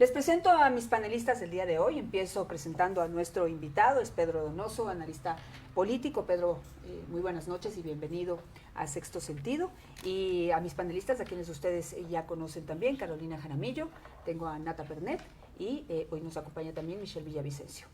Les presento a mis panelistas del día de hoy. Empiezo presentando a nuestro invitado, es Pedro Donoso, analista político. Pedro, muy buenas noches y bienvenido a Sexto Sentido. Y a mis panelistas, a quienes ustedes ya conocen también, Carolina Jaramillo, tengo a Nata Pernet y hoy nos acompaña también Michelle Villavicencio.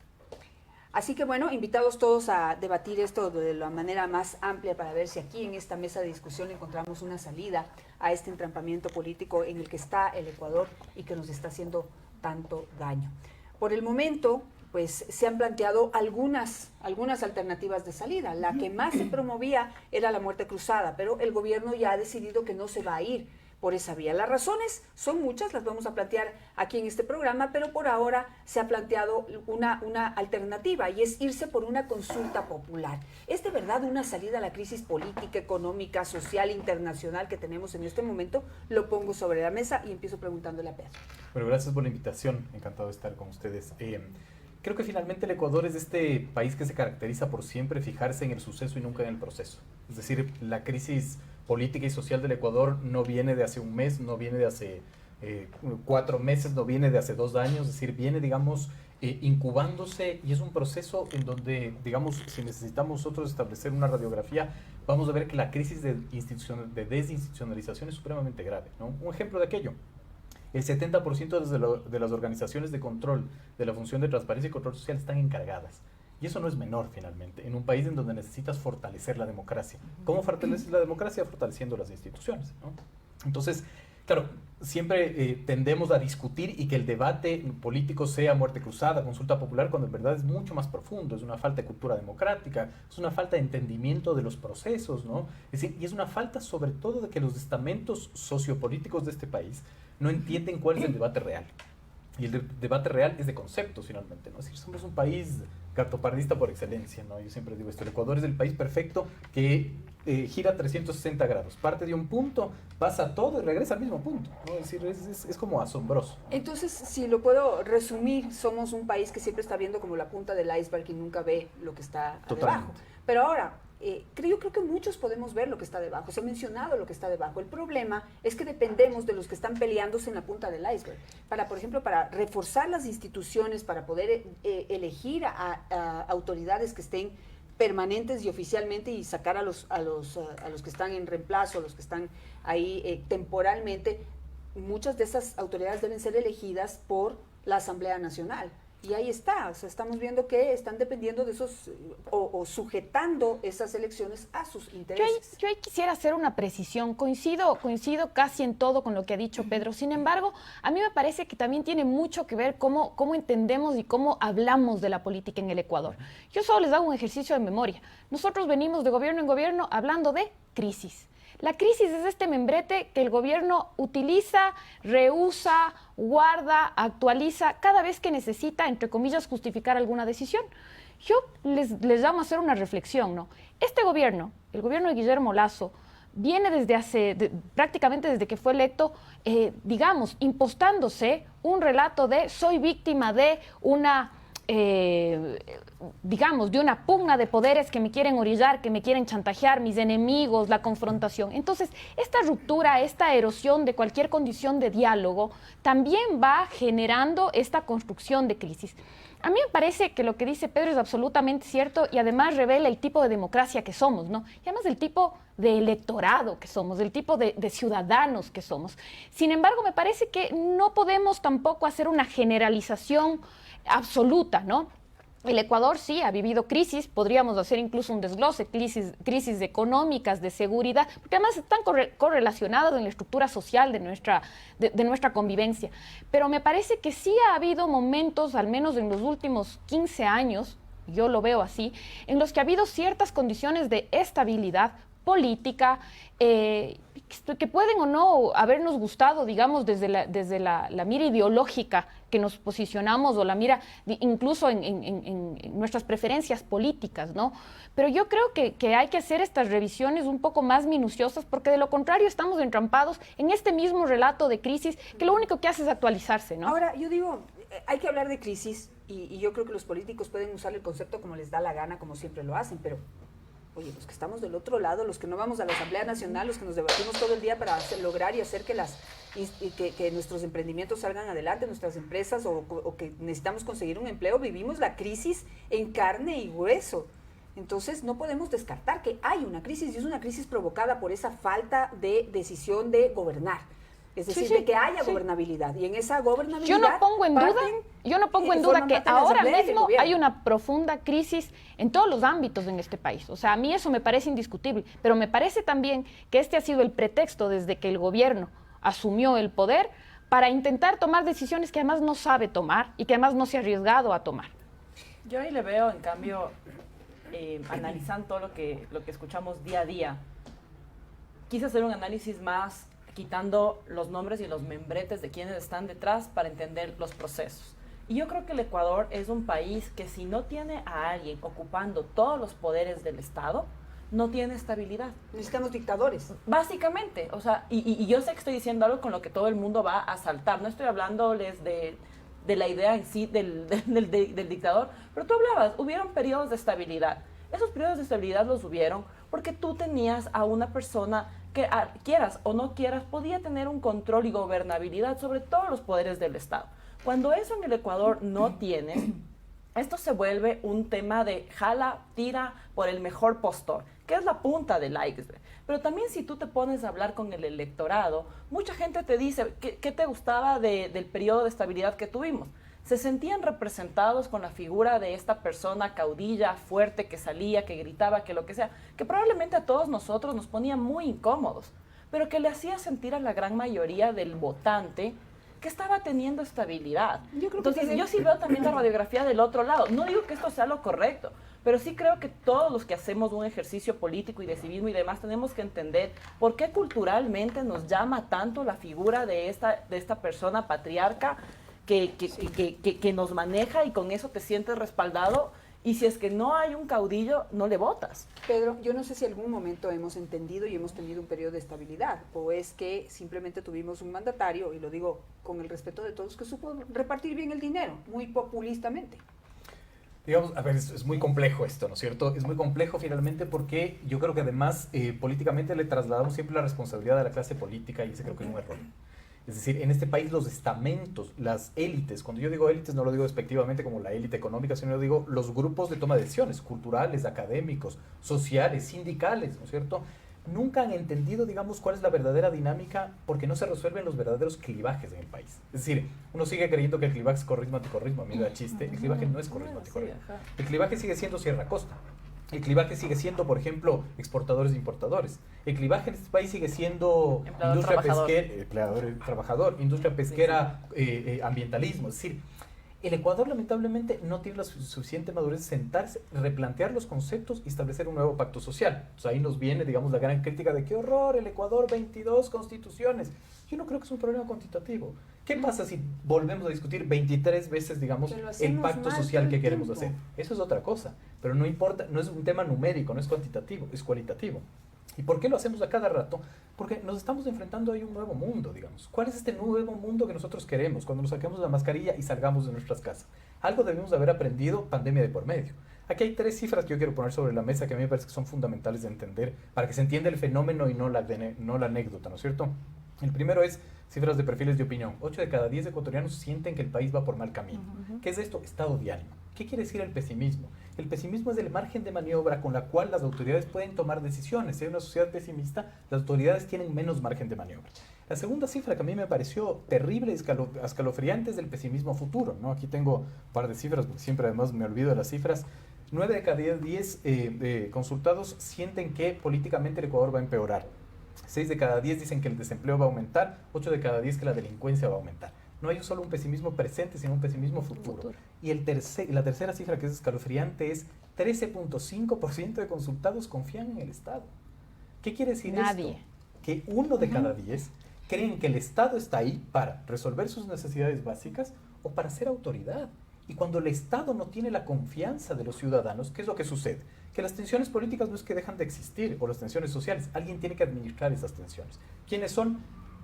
Así que bueno, invitados todos a debatir esto de la manera más amplia para ver si aquí en esta mesa de discusión encontramos una salida a este entrampamiento político en el que está el Ecuador y que nos está haciendo tanto daño. Por el momento, pues se han planteado algunas alternativas de salida. La que más se promovía era la muerte cruzada, pero el gobierno ya ha decidido que no se va a ir por esa vía. Las razones son muchas, las vamos a plantear aquí en este programa, pero por ahora se ha planteado una alternativa y es irse por una consulta popular. ¿Es de verdad una salida a la crisis política, económica, social, internacional que tenemos en este momento? Lo pongo sobre la mesa y empiezo preguntándole a Pedro. Bueno, gracias por la invitación, encantado de estar con ustedes. Creo que finalmente el Ecuador es este país que se caracteriza por siempre fijarse en el suceso y nunca en el proceso. Es decir, la crisis política y social del Ecuador no viene de hace un mes, no viene de hace 4 meses, no viene de hace 2 años, es decir, viene, digamos, incubándose, y es un proceso en donde, digamos, si necesitamos nosotros establecer una radiografía, vamos a ver que la crisis de desinstitucionalización es supremamente grave, ¿no? Un ejemplo de aquello: el 70% de las organizaciones de control de la función de transparencia y control social están encargadas. Y eso no es menor, finalmente, en un país en donde necesitas fortalecer la democracia. ¿Cómo fortaleces la democracia? Fortaleciendo las instituciones, ¿no? Entonces, claro, siempre tendemos a discutir y que el debate político sea muerte cruzada, consulta popular, cuando en verdad es mucho más profundo. Es una falta de cultura democrática, es una falta de entendimiento de los procesos, ¿no? Es decir, y es una falta sobre todo de que los estamentos sociopolíticos de este país no entienden cuál es el debate real. Y el debate real es de conceptos, finalmente, ¿no? Es decir, somos un país cartopardista por excelencia, ¿no? Yo siempre digo esto: el Ecuador es el país perfecto que gira 360 grados. Parte de un punto, pasa todo y regresa al mismo punto, ¿no? Es decir, es como asombroso, ¿no? Entonces, si lo puedo resumir, somos un país que siempre está viendo como la punta del iceberg y nunca ve lo que está debajo. Pero ahora, yo creo que muchos podemos ver lo que está debajo. Se ha mencionado lo que está debajo. El problema es que dependemos de los que están peleándose en la punta del iceberg. Por ejemplo, para reforzar las instituciones, para poder elegir a autoridades que estén permanentes y oficialmente y sacar a los que están en reemplazo, a los que están ahí temporalmente, muchas de esas autoridades deben ser elegidas por la Asamblea Nacional. Y ahí está, o sea, estamos viendo que están dependiendo de esos, o sujetando esas elecciones a sus intereses. Yo ahí quisiera hacer una precisión. Coincido casi en todo con lo que ha dicho Pedro. Sin embargo, a mí me parece que también tiene mucho que ver cómo entendemos y cómo hablamos de la política en el Ecuador. Yo solo les hago un ejercicio de memoria. Nosotros venimos de gobierno en gobierno hablando de crisis. La crisis es este membrete que el gobierno utiliza, rehúsa, guarda, actualiza cada vez que necesita, entre comillas, justificar alguna decisión. Yo les llamo a hacer una reflexión, ¿no? Este gobierno, el gobierno de Guillermo Lasso, viene prácticamente desde que fue electo, digamos, impostándose un relato de soy víctima de una digamos, de una pugna de poderes que me quieren orillar, que me quieren chantajear, mis enemigos, la confrontación. Entonces, esta ruptura, esta erosión de cualquier condición de diálogo, también va generando esta construcción de crisis. A mí me parece que lo que dice Pedro es absolutamente cierto y además revela el tipo de democracia que somos, ¿no? Y además el tipo de electorado que somos, el tipo de ciudadanos que somos. Sin embargo, me parece que no podemos tampoco hacer una generalización absoluta, ¿no? El Ecuador sí ha vivido crisis, podríamos hacer incluso un desglose, crisis económicas, de seguridad, porque además están correlacionadas en la estructura social de nuestra convivencia. Pero me parece que sí ha habido momentos, al menos en los últimos 15 años, yo lo veo así, en los que ha habido ciertas condiciones de estabilidad política, que pueden o no habernos gustado, digamos, desde la mira ideológica que nos posicionamos o la mira incluso en nuestras preferencias políticas, ¿no? Pero yo creo que hay que hacer estas revisiones un poco más minuciosas porque de lo contrario estamos entrampados en este mismo relato de crisis que lo único que hace es actualizarse, ¿no? Ahora, yo digo, hay que hablar de crisis y yo creo que los políticos pueden usar el concepto como les da la gana, como siempre lo hacen, pero oye, los que estamos del otro lado, los que no vamos a la Asamblea Nacional, los que nos debatimos todo el día para lograr y hacer que nuestros emprendimientos salgan adelante, nuestras empresas, o que necesitamos conseguir un empleo, vivimos la crisis en carne y hueso. Entonces no podemos descartar que hay una crisis, y es una crisis provocada por esa falta de decisión de gobernar. Es decir, de que haya gobernabilidad. Y en esa gobernabilidad yo no pongo en duda que ahora mismo hay una profunda crisis en todos los ámbitos en este país. O sea, a mí eso me parece indiscutible. Pero me parece también que este ha sido el pretexto desde que el gobierno asumió el poder para intentar tomar decisiones que además no sabe tomar y que además no se ha arriesgado a tomar. Yo ahí le veo, en cambio, analizando todo lo que escuchamos día a día, quise hacer un análisis más quitando los nombres y los membretes de quienes están detrás para entender los procesos. Y yo creo que el Ecuador es un país que si no tiene a alguien ocupando todos los poderes del Estado, no tiene estabilidad. Necesitamos dictadores. Básicamente, o sea, y yo sé que estoy diciendo algo con lo que todo el mundo va a saltar, no estoy hablándoles de la idea en sí del dictador, pero tú hablabas, hubieron periodos de estabilidad. Esos periodos de estabilidad los hubieron porque tú tenías a una persona que, quieras o no quieras, podía tener un control y gobernabilidad sobre todos los poderes del Estado. Cuando eso en el Ecuador no tienes, esto se vuelve un tema de jala, tira por el mejor postor, que es la punta del iceberg. Pero también si tú te pones a hablar con el electorado, mucha gente te dice, ¿qué te gustaba del periodo de estabilidad que tuvimos? Se sentían representados con la figura de esta persona caudilla, fuerte, que salía, que gritaba, que lo que sea, que probablemente a todos nosotros nos ponía muy incómodos, pero que le hacía sentir a la gran mayoría del votante que estaba teniendo estabilidad. Entonces yo sí veo también la radiografía del otro lado. No digo que esto sea lo correcto, pero sí creo que todos los que hacemos un ejercicio político y de civismo y demás tenemos que entender por qué culturalmente nos llama tanto la figura de esta persona patriarca que nos maneja, y con eso te sientes respaldado, y si es que no hay un caudillo, no le votas. Pedro, yo no sé si algún momento hemos entendido y hemos tenido un periodo de estabilidad, o es que simplemente tuvimos un mandatario, y lo digo con el respeto de todos, que supo repartir bien el dinero, muy populistamente. Digamos, a ver, es muy complejo esto, ¿no es cierto? Es muy complejo finalmente porque yo creo que además políticamente le trasladamos siempre la responsabilidad a la clase política, y ese creo que es un error. Es decir, en este país los estamentos, las élites, cuando yo digo élites no lo digo despectivamente como la élite económica, sino lo digo los grupos de toma de decisiones, culturales, académicos, sociales, sindicales, ¿no es cierto? Nunca han entendido, digamos, cuál es la verdadera dinámica, porque no se resuelven los verdaderos clivajes en el país. Es decir, uno sigue creyendo que el clivaje es corrismo-anticorrismo, a mí me da chiste, el clivaje no es corrismo-anticorrismo. El clivaje sigue siendo Sierra Costa. El clivaje sigue siendo, por ejemplo, exportadores e importadores. El clivaje en este país sigue siendo industria pesquera, empleador trabajador, industria pesquera, ambientalismo. Es decir, el Ecuador lamentablemente no tiene la suficiente madurez de sentarse, replantear los conceptos y establecer un nuevo pacto social. Entonces ahí nos viene, digamos, la gran crítica de qué horror, el Ecuador, 22 constituciones. Yo no creo que es un problema cuantitativo. ¿Qué pasa si volvemos a discutir 23 veces, digamos, el pacto social que queremos hacer? Eso es otra cosa, pero no importa, no es un tema numérico, no es cuantitativo, es cualitativo. ¿Y por qué lo hacemos a cada rato? Porque nos estamos enfrentando a un nuevo mundo, digamos. ¿Cuál es este nuevo mundo que nosotros queremos cuando nos saquemos la mascarilla y salgamos de nuestras casas? Algo debemos de haber aprendido, pandemia de por medio. Aquí hay 3 cifras que yo quiero poner sobre la mesa que a mí me parece que son fundamentales de entender para que se entienda el fenómeno y no la anécdota, ¿no es cierto? El primero es cifras de perfiles de opinión. 8 de cada 10 ecuatorianos sienten que el país va por mal camino. ¿Qué es esto? Estado de ánimo. ¿Qué quiere decir el pesimismo? El pesimismo es el margen de maniobra con la cual las autoridades pueden tomar decisiones. Si hay una sociedad pesimista, las autoridades tienen menos margen de maniobra. La segunda cifra que a mí me pareció terrible y escalofriante es del pesimismo futuro, ¿no? Aquí tengo un par de cifras, porque siempre además me olvido de las cifras. 9 de cada 10 consultados sienten que políticamente el Ecuador va a empeorar. 6 de cada 10 dicen que el desempleo va a aumentar, 8 de cada 10 que la delincuencia va a aumentar. No hay solo un pesimismo presente, sino un pesimismo futuro. Y la tercera cifra que es escalofriante es 13.5% de consultados confían en el Estado. ¿Qué quiere decir esto? Que 1 de cada 10 creen que el Estado está ahí para resolver sus necesidades básicas o para ser autoridad. Y cuando el Estado no tiene la confianza de los ciudadanos, ¿qué es lo que sucede? Que las tensiones políticas no es que dejan de existir, o las tensiones sociales, alguien tiene que administrar esas tensiones. ¿Quiénes son?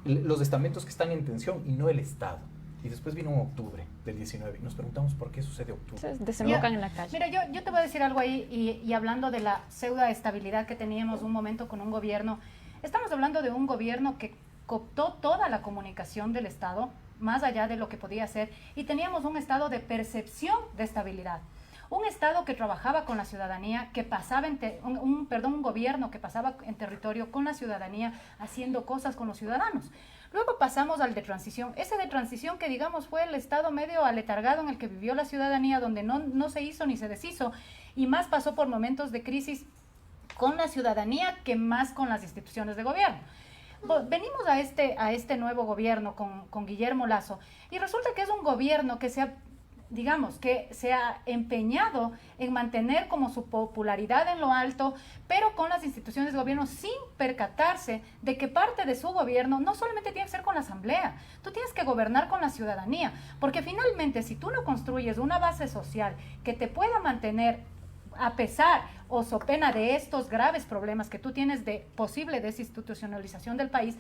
Los estamentos que están en tensión y no el Estado. y después vino octubre del 19 y nos preguntamos por qué sucede octubre. Se desembocan en la calle. Mira, yo te voy a decir algo ahí y hablando de la pseudo estabilidad que teníamos un momento con un gobierno, estamos hablando de un gobierno que cooptó toda la comunicación del Estado, más allá de lo que podía hacer, y teníamos un estado de percepción de estabilidad. Un Estado que trabajaba con la ciudadanía, que pasaba un gobierno que pasaba en territorio con la ciudadanía, haciendo cosas con los ciudadanos. Luego pasamos al de transición. Ese de transición que, digamos, fue el estado medio aletargado en el que vivió la ciudadanía, donde no se hizo ni se deshizo, y más pasó por momentos de crisis con la ciudadanía que más con las instituciones de gobierno. Venimos a este nuevo gobierno con Guillermo Lasso, y resulta que es un gobierno que se ha empeñado en mantener como su popularidad en lo alto, pero con las instituciones de gobierno sin percatarse de que parte de su gobierno no solamente tiene que ser con la asamblea, tú tienes que gobernar con la ciudadanía, porque finalmente si tú no construyes una base social que te pueda mantener a pesar o so pena de estos graves problemas que tú tienes de posible desinstitucionalización del país,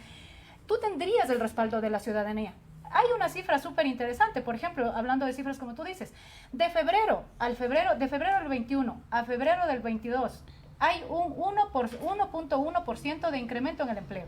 tú tendrías el respaldo de la ciudadanía. Hay una cifra súper interesante, por ejemplo, hablando de cifras como tú dices, de febrero del 21 a febrero del 22, hay un 1.1% de incremento en el empleo.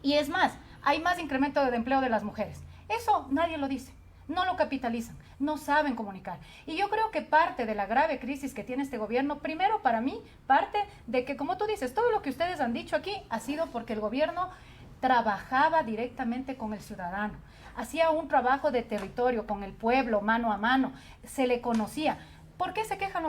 Y es más, hay más incremento de empleo de las mujeres. Eso nadie lo dice, no lo capitalizan, no saben comunicar. Y yo creo que parte de la grave crisis que tiene este gobierno, primero para mí, parte de que, como tú dices, todo lo que ustedes han dicho aquí ha sido porque el gobierno trabajaba directamente con el ciudadano, hacía un trabajo de territorio con el pueblo, mano a mano, se le conocía. ¿Por qué se quejan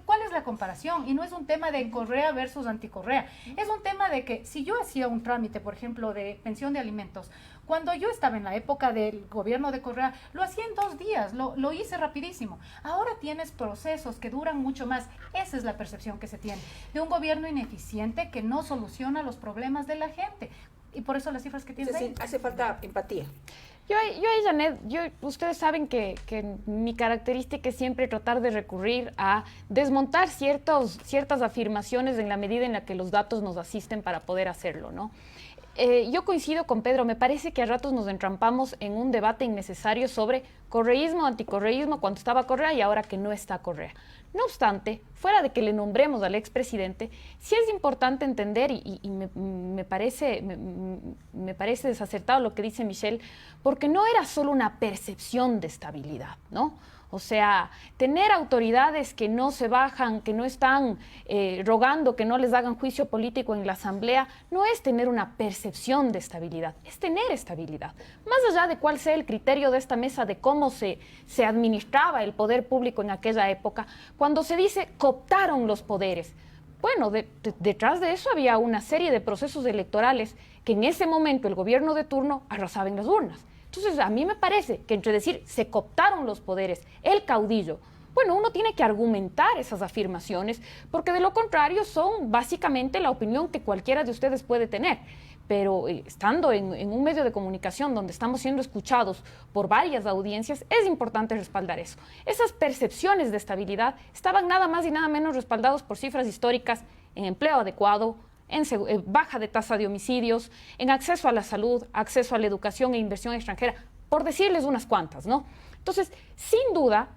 cuál es la comparación? Y no es un tema de Correa versus anticorrea, es un tema de que si yo hacía un trámite, por ejemplo, de pensión de alimentos, cuando yo estaba en la época del gobierno de Correa, lo hacía en 2 días, lo hice rapidísimo. Ahora tienes procesos que duran mucho más. Esa es la percepción que se tiene de un gobierno ineficiente que no soluciona los problemas de la gente. Y por eso las cifras que tienes ahí. Hace falta empatía. Yo ahí, Janet, ustedes saben que mi característica es siempre tratar de recurrir a desmontar ciertas afirmaciones en la medida en la que los datos nos asisten para poder hacerlo, ¿no? Yo coincido con Pedro, me parece que a ratos nos entrampamos en un debate innecesario sobre correísmo, anticorreísmo, cuando estaba Correa y ahora que no está Correa. No obstante, fuera de que le nombremos al expresidente, sí es importante entender, y me parece desacertado lo que dice Michelle, porque no era solo una percepción de estabilidad, ¿no? O sea, tener autoridades que no se bajan, que no están rogando que no les hagan juicio político en la asamblea, no es tener una percepción de estabilidad, es tener estabilidad. Más allá de cuál sea el criterio de esta mesa de cómo se administraba el poder público en aquella época, cuando se dice cooptaron los poderes, bueno, detrás de eso había una serie de procesos electorales que en ese momento el gobierno de turno arrasaba en las urnas. Entonces, a mí me parece que entre decir se cooptaron los poderes, el caudillo, bueno, uno tiene que argumentar esas afirmaciones, porque de lo contrario son básicamente la opinión que cualquiera de ustedes puede tener. Pero estando en un medio de comunicación donde estamos siendo escuchados por varias audiencias, es importante respaldar eso. Esas percepciones de estabilidad estaban nada más y nada menos respaldados por cifras históricas en empleo adecuado, en baja de tasa de homicidios, en acceso a la salud, acceso a la educación e inversión extranjera, por decirles unas cuantas, ¿no? Entonces, sin duda,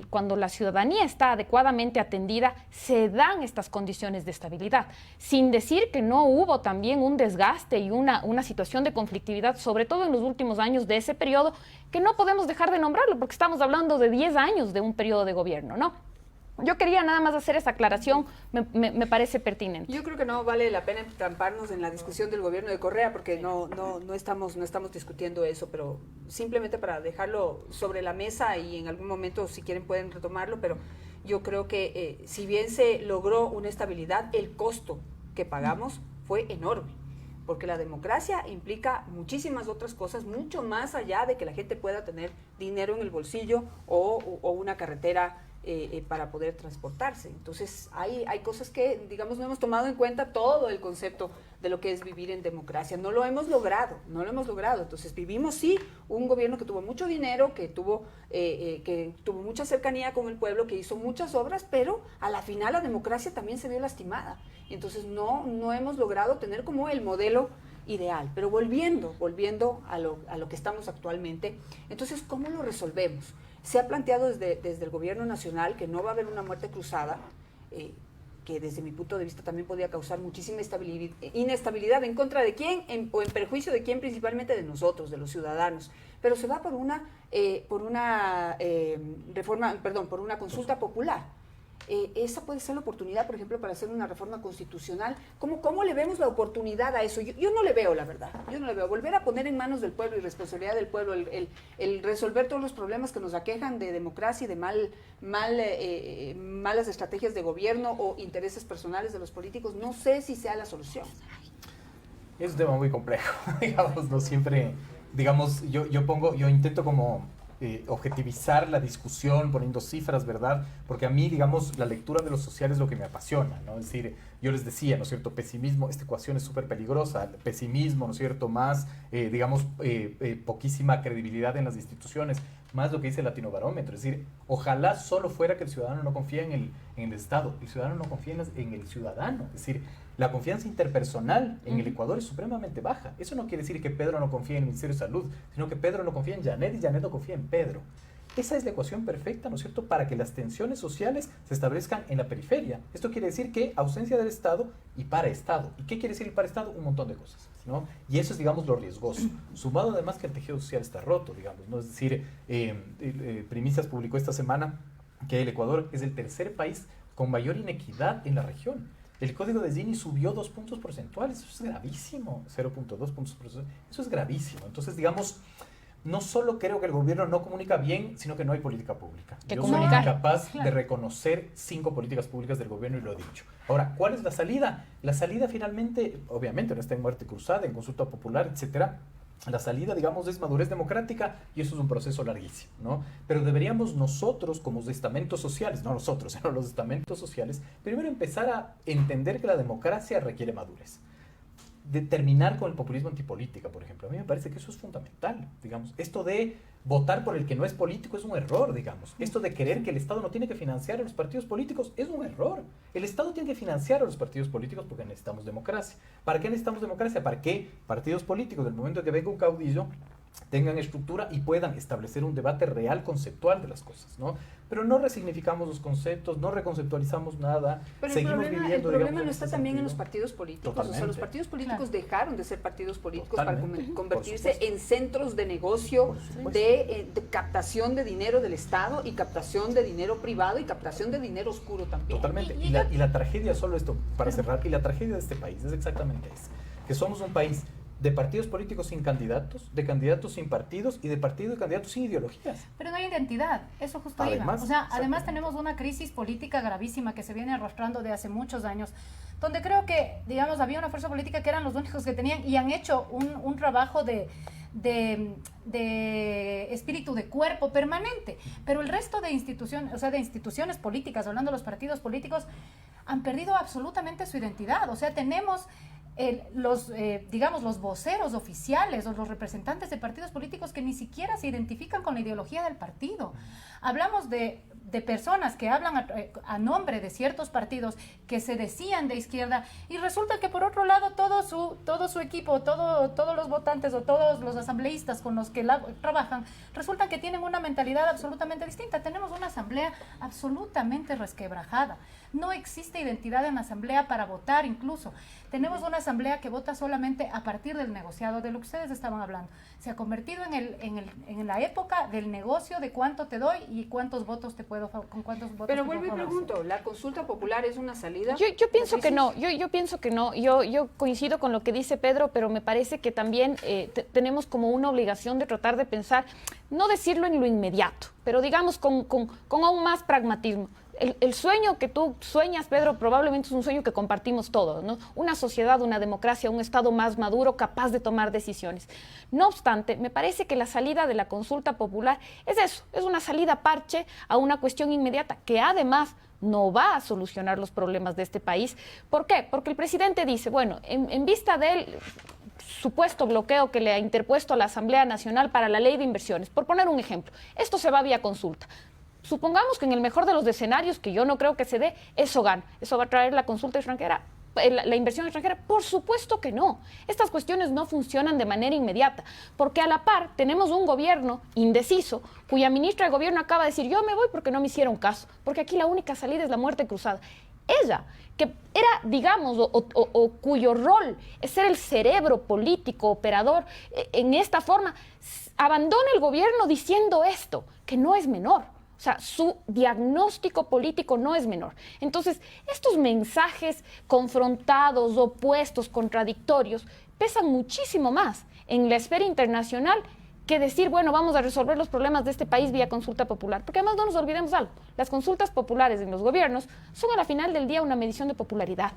cuando la ciudadanía está adecuadamente atendida, se dan estas condiciones de estabilidad, sin decir que no hubo también un desgaste y una situación de conflictividad, sobre todo en los últimos años de ese periodo, que no podemos dejar de nombrarlo, porque estamos hablando de 10 años de un periodo de gobierno, ¿no? Yo quería nada más hacer esa aclaración, me parece pertinente. Yo creo que no vale la pena entramparnos en la discusión del gobierno de Correa, porque no estamos discutiendo eso, pero simplemente para dejarlo sobre la mesa y en algún momento, si quieren, pueden retomarlo, pero yo creo que si bien se logró una estabilidad, el costo que pagamos fue enorme, porque la democracia implica muchísimas otras cosas, mucho más allá de que la gente pueda tener dinero en el bolsillo o una carretera para poder transportarse. Entonces hay cosas que, digamos, no hemos tomado en cuenta todo el concepto de lo que es vivir en democracia. No lo hemos logrado. Entonces vivimos, sí, un gobierno que tuvo mucho dinero, que tuvo mucha cercanía con el pueblo, que hizo muchas obras, pero a la final la democracia también se vio lastimada. Entonces no hemos logrado tener como el modelo ideal. Pero volviendo a lo que estamos actualmente, entonces, ¿cómo lo resolvemos? Se ha planteado desde el gobierno nacional que no va a haber una muerte cruzada, que desde mi punto de vista también podría causar muchísima inestabilidad. ¿En contra de quién? O en perjuicio de quién, principalmente de nosotros, de los ciudadanos. Pero se va por una consulta popular. Esa puede ser la oportunidad, por ejemplo, para hacer una reforma constitucional. ¿Cómo le vemos la oportunidad a eso? Yo no le veo, la verdad. Yo no le veo. Volver a poner en manos del pueblo y responsabilidad del pueblo el resolver todos los problemas que nos aquejan de democracia y de malas estrategias de gobierno o intereses personales de los políticos, no sé si sea la solución. Es un tema muy complejo, digamos, no siempre, digamos, yo intento como objetivizar la discusión poniendo cifras, ¿verdad? Porque a mí, digamos, la lectura de lo social es lo que me apasiona, ¿no? Es decir, yo les decía, ¿no es cierto? Pesimismo, esta ecuación es súper peligrosa, pesimismo, ¿no es cierto? Más, poquísima credibilidad en las instituciones, más lo que dice el Latinobarómetro, es decir, ojalá solo fuera que el ciudadano no confía en el Estado, el ciudadano no confía en el ciudadano, es decir, la confianza interpersonal en el Ecuador es supremamente baja. Eso no quiere decir que Pedro no confía en el Ministerio de Salud, sino que Pedro no confía en Janet y Janet no confía en Pedro. Esa es la ecuación perfecta, ¿no es cierto?, para que las tensiones sociales se establezcan en la periferia. Esto quiere decir que ausencia del Estado y para Estado. ¿Y qué quiere decir el para Estado? Un montón de cosas, ¿no? Y eso es, digamos, lo riesgoso. Sumado además que el tejido social está roto, digamos, ¿no? Es decir, Primicias publicó esta semana que el Ecuador es el tercer país con mayor inequidad en la región. El código de Gini subió 2 puntos porcentuales, eso es gravísimo, 0.2 puntos porcentuales, eso es gravísimo. Entonces, digamos, no solo creo que el gobierno no comunica bien, sino que no hay política pública. Yo soy incapaz de reconocer 5 políticas públicas del gobierno y lo he dicho. Ahora, ¿cuál es la salida? La salida finalmente, obviamente no está en muerte cruzada, en consulta popular, etcétera. La salida, digamos, es madurez democrática y eso es un proceso larguísimo, ¿no? Pero deberíamos nosotros, como estamentos sociales, no nosotros, sino los estamentos sociales, primero empezar a entender que la democracia requiere madurez. De terminar con el populismo antipolítica, por ejemplo. A mí me parece que eso es fundamental, digamos. Esto de votar por el que no es político es un error, digamos. Esto de creer que el Estado no tiene que financiar a los partidos políticos es un error. El Estado tiene que financiar a los partidos políticos porque necesitamos democracia. ¿Para qué necesitamos democracia? Para que partidos políticos, del momento que venga un caudillo, tengan estructura y puedan establecer un debate real conceptual de las cosas, ¿no? Pero no resignificamos los conceptos, no reconceptualizamos nada, pero seguimos viviendo, el problema digamos, no está también en los partidos políticos. Totalmente. O sea, los partidos políticos dejaron de ser partidos políticos Totalmente. para convertirse en centros de negocio, de captación de dinero del Estado y captación de dinero privado y captación de dinero oscuro también. Totalmente. Y la tragedia, solo esto para cerrar, y la tragedia de este país es exactamente esa, que somos un país de partidos políticos sin candidatos, de candidatos sin partidos y de partidos y candidatos sin ideologías. Pero no hay identidad, eso justo iba. O sea, además tenemos una crisis política gravísima que se viene arrastrando de hace muchos años, donde creo que, digamos, había una fuerza política que eran los únicos que tenían y han hecho un trabajo de espíritu de cuerpo permanente, pero el resto de instituciones, o sea, de instituciones políticas, hablando de los partidos políticos, han perdido absolutamente su identidad. O sea, tenemos los voceros oficiales o los representantes de partidos políticos que ni siquiera se identifican con la ideología del partido. Hablamos de personas que hablan a nombre de ciertos partidos que se decían de izquierda y resulta que por otro lado todo su equipo, todos los votantes o todos los asambleístas con los que trabajan, resulta que tienen una mentalidad absolutamente distinta. Tenemos una asamblea absolutamente resquebrajada. No existe identidad en la asamblea para votar incluso. Tenemos una asamblea que vota solamente a partir del negociado, de lo que ustedes estaban hablando. Se ha convertido en la época del negocio de cuánto te doy y cuántos votos te puedo, con cuántos votos. Pero vuelvo y pregunto, ¿la consulta popular es una salida? Yo pienso que no, yo pienso que no. Yo coincido con lo que dice Pedro, pero me parece que también tenemos como una obligación de tratar de pensar, no decirlo en lo inmediato, pero digamos con aún más pragmatismo. El sueño que tú sueñas, Pedro, probablemente es un sueño que compartimos todos, ¿no? Una sociedad, una democracia, un Estado más maduro, capaz de tomar decisiones. No obstante, me parece que la salida de la consulta popular es eso, es una salida parche a una cuestión inmediata que además no va a solucionar los problemas de este país. ¿Por qué? Porque el presidente dice, bueno, en vista del supuesto bloqueo que le ha interpuesto a la Asamblea Nacional para la ley de inversiones, por poner un ejemplo, esto se va vía consulta. Supongamos que en el mejor de los escenarios, que yo no creo que se dé, eso gana. Eso va a traer la consulta extranjera la inversión extranjera? Por supuesto que no. Estas cuestiones no funcionan de manera inmediata, porque a la par tenemos un gobierno indeciso, cuya ministra de gobierno acaba de decir, yo me voy porque no me hicieron caso, porque aquí la única salida es la muerte cruzada. Ella, que era, digamos, o cuyo rol es ser el cerebro político, operador, en esta forma, abandona el gobierno diciendo esto, que no es menor. O sea, su diagnóstico político no es menor. Entonces, estos mensajes confrontados, opuestos, contradictorios, pesan muchísimo más en la esfera internacional que decir, bueno, vamos a resolver los problemas de este país vía consulta popular. Porque además no nos olvidemos algo, las consultas populares en los gobiernos son a la final del día una medición de popularidad.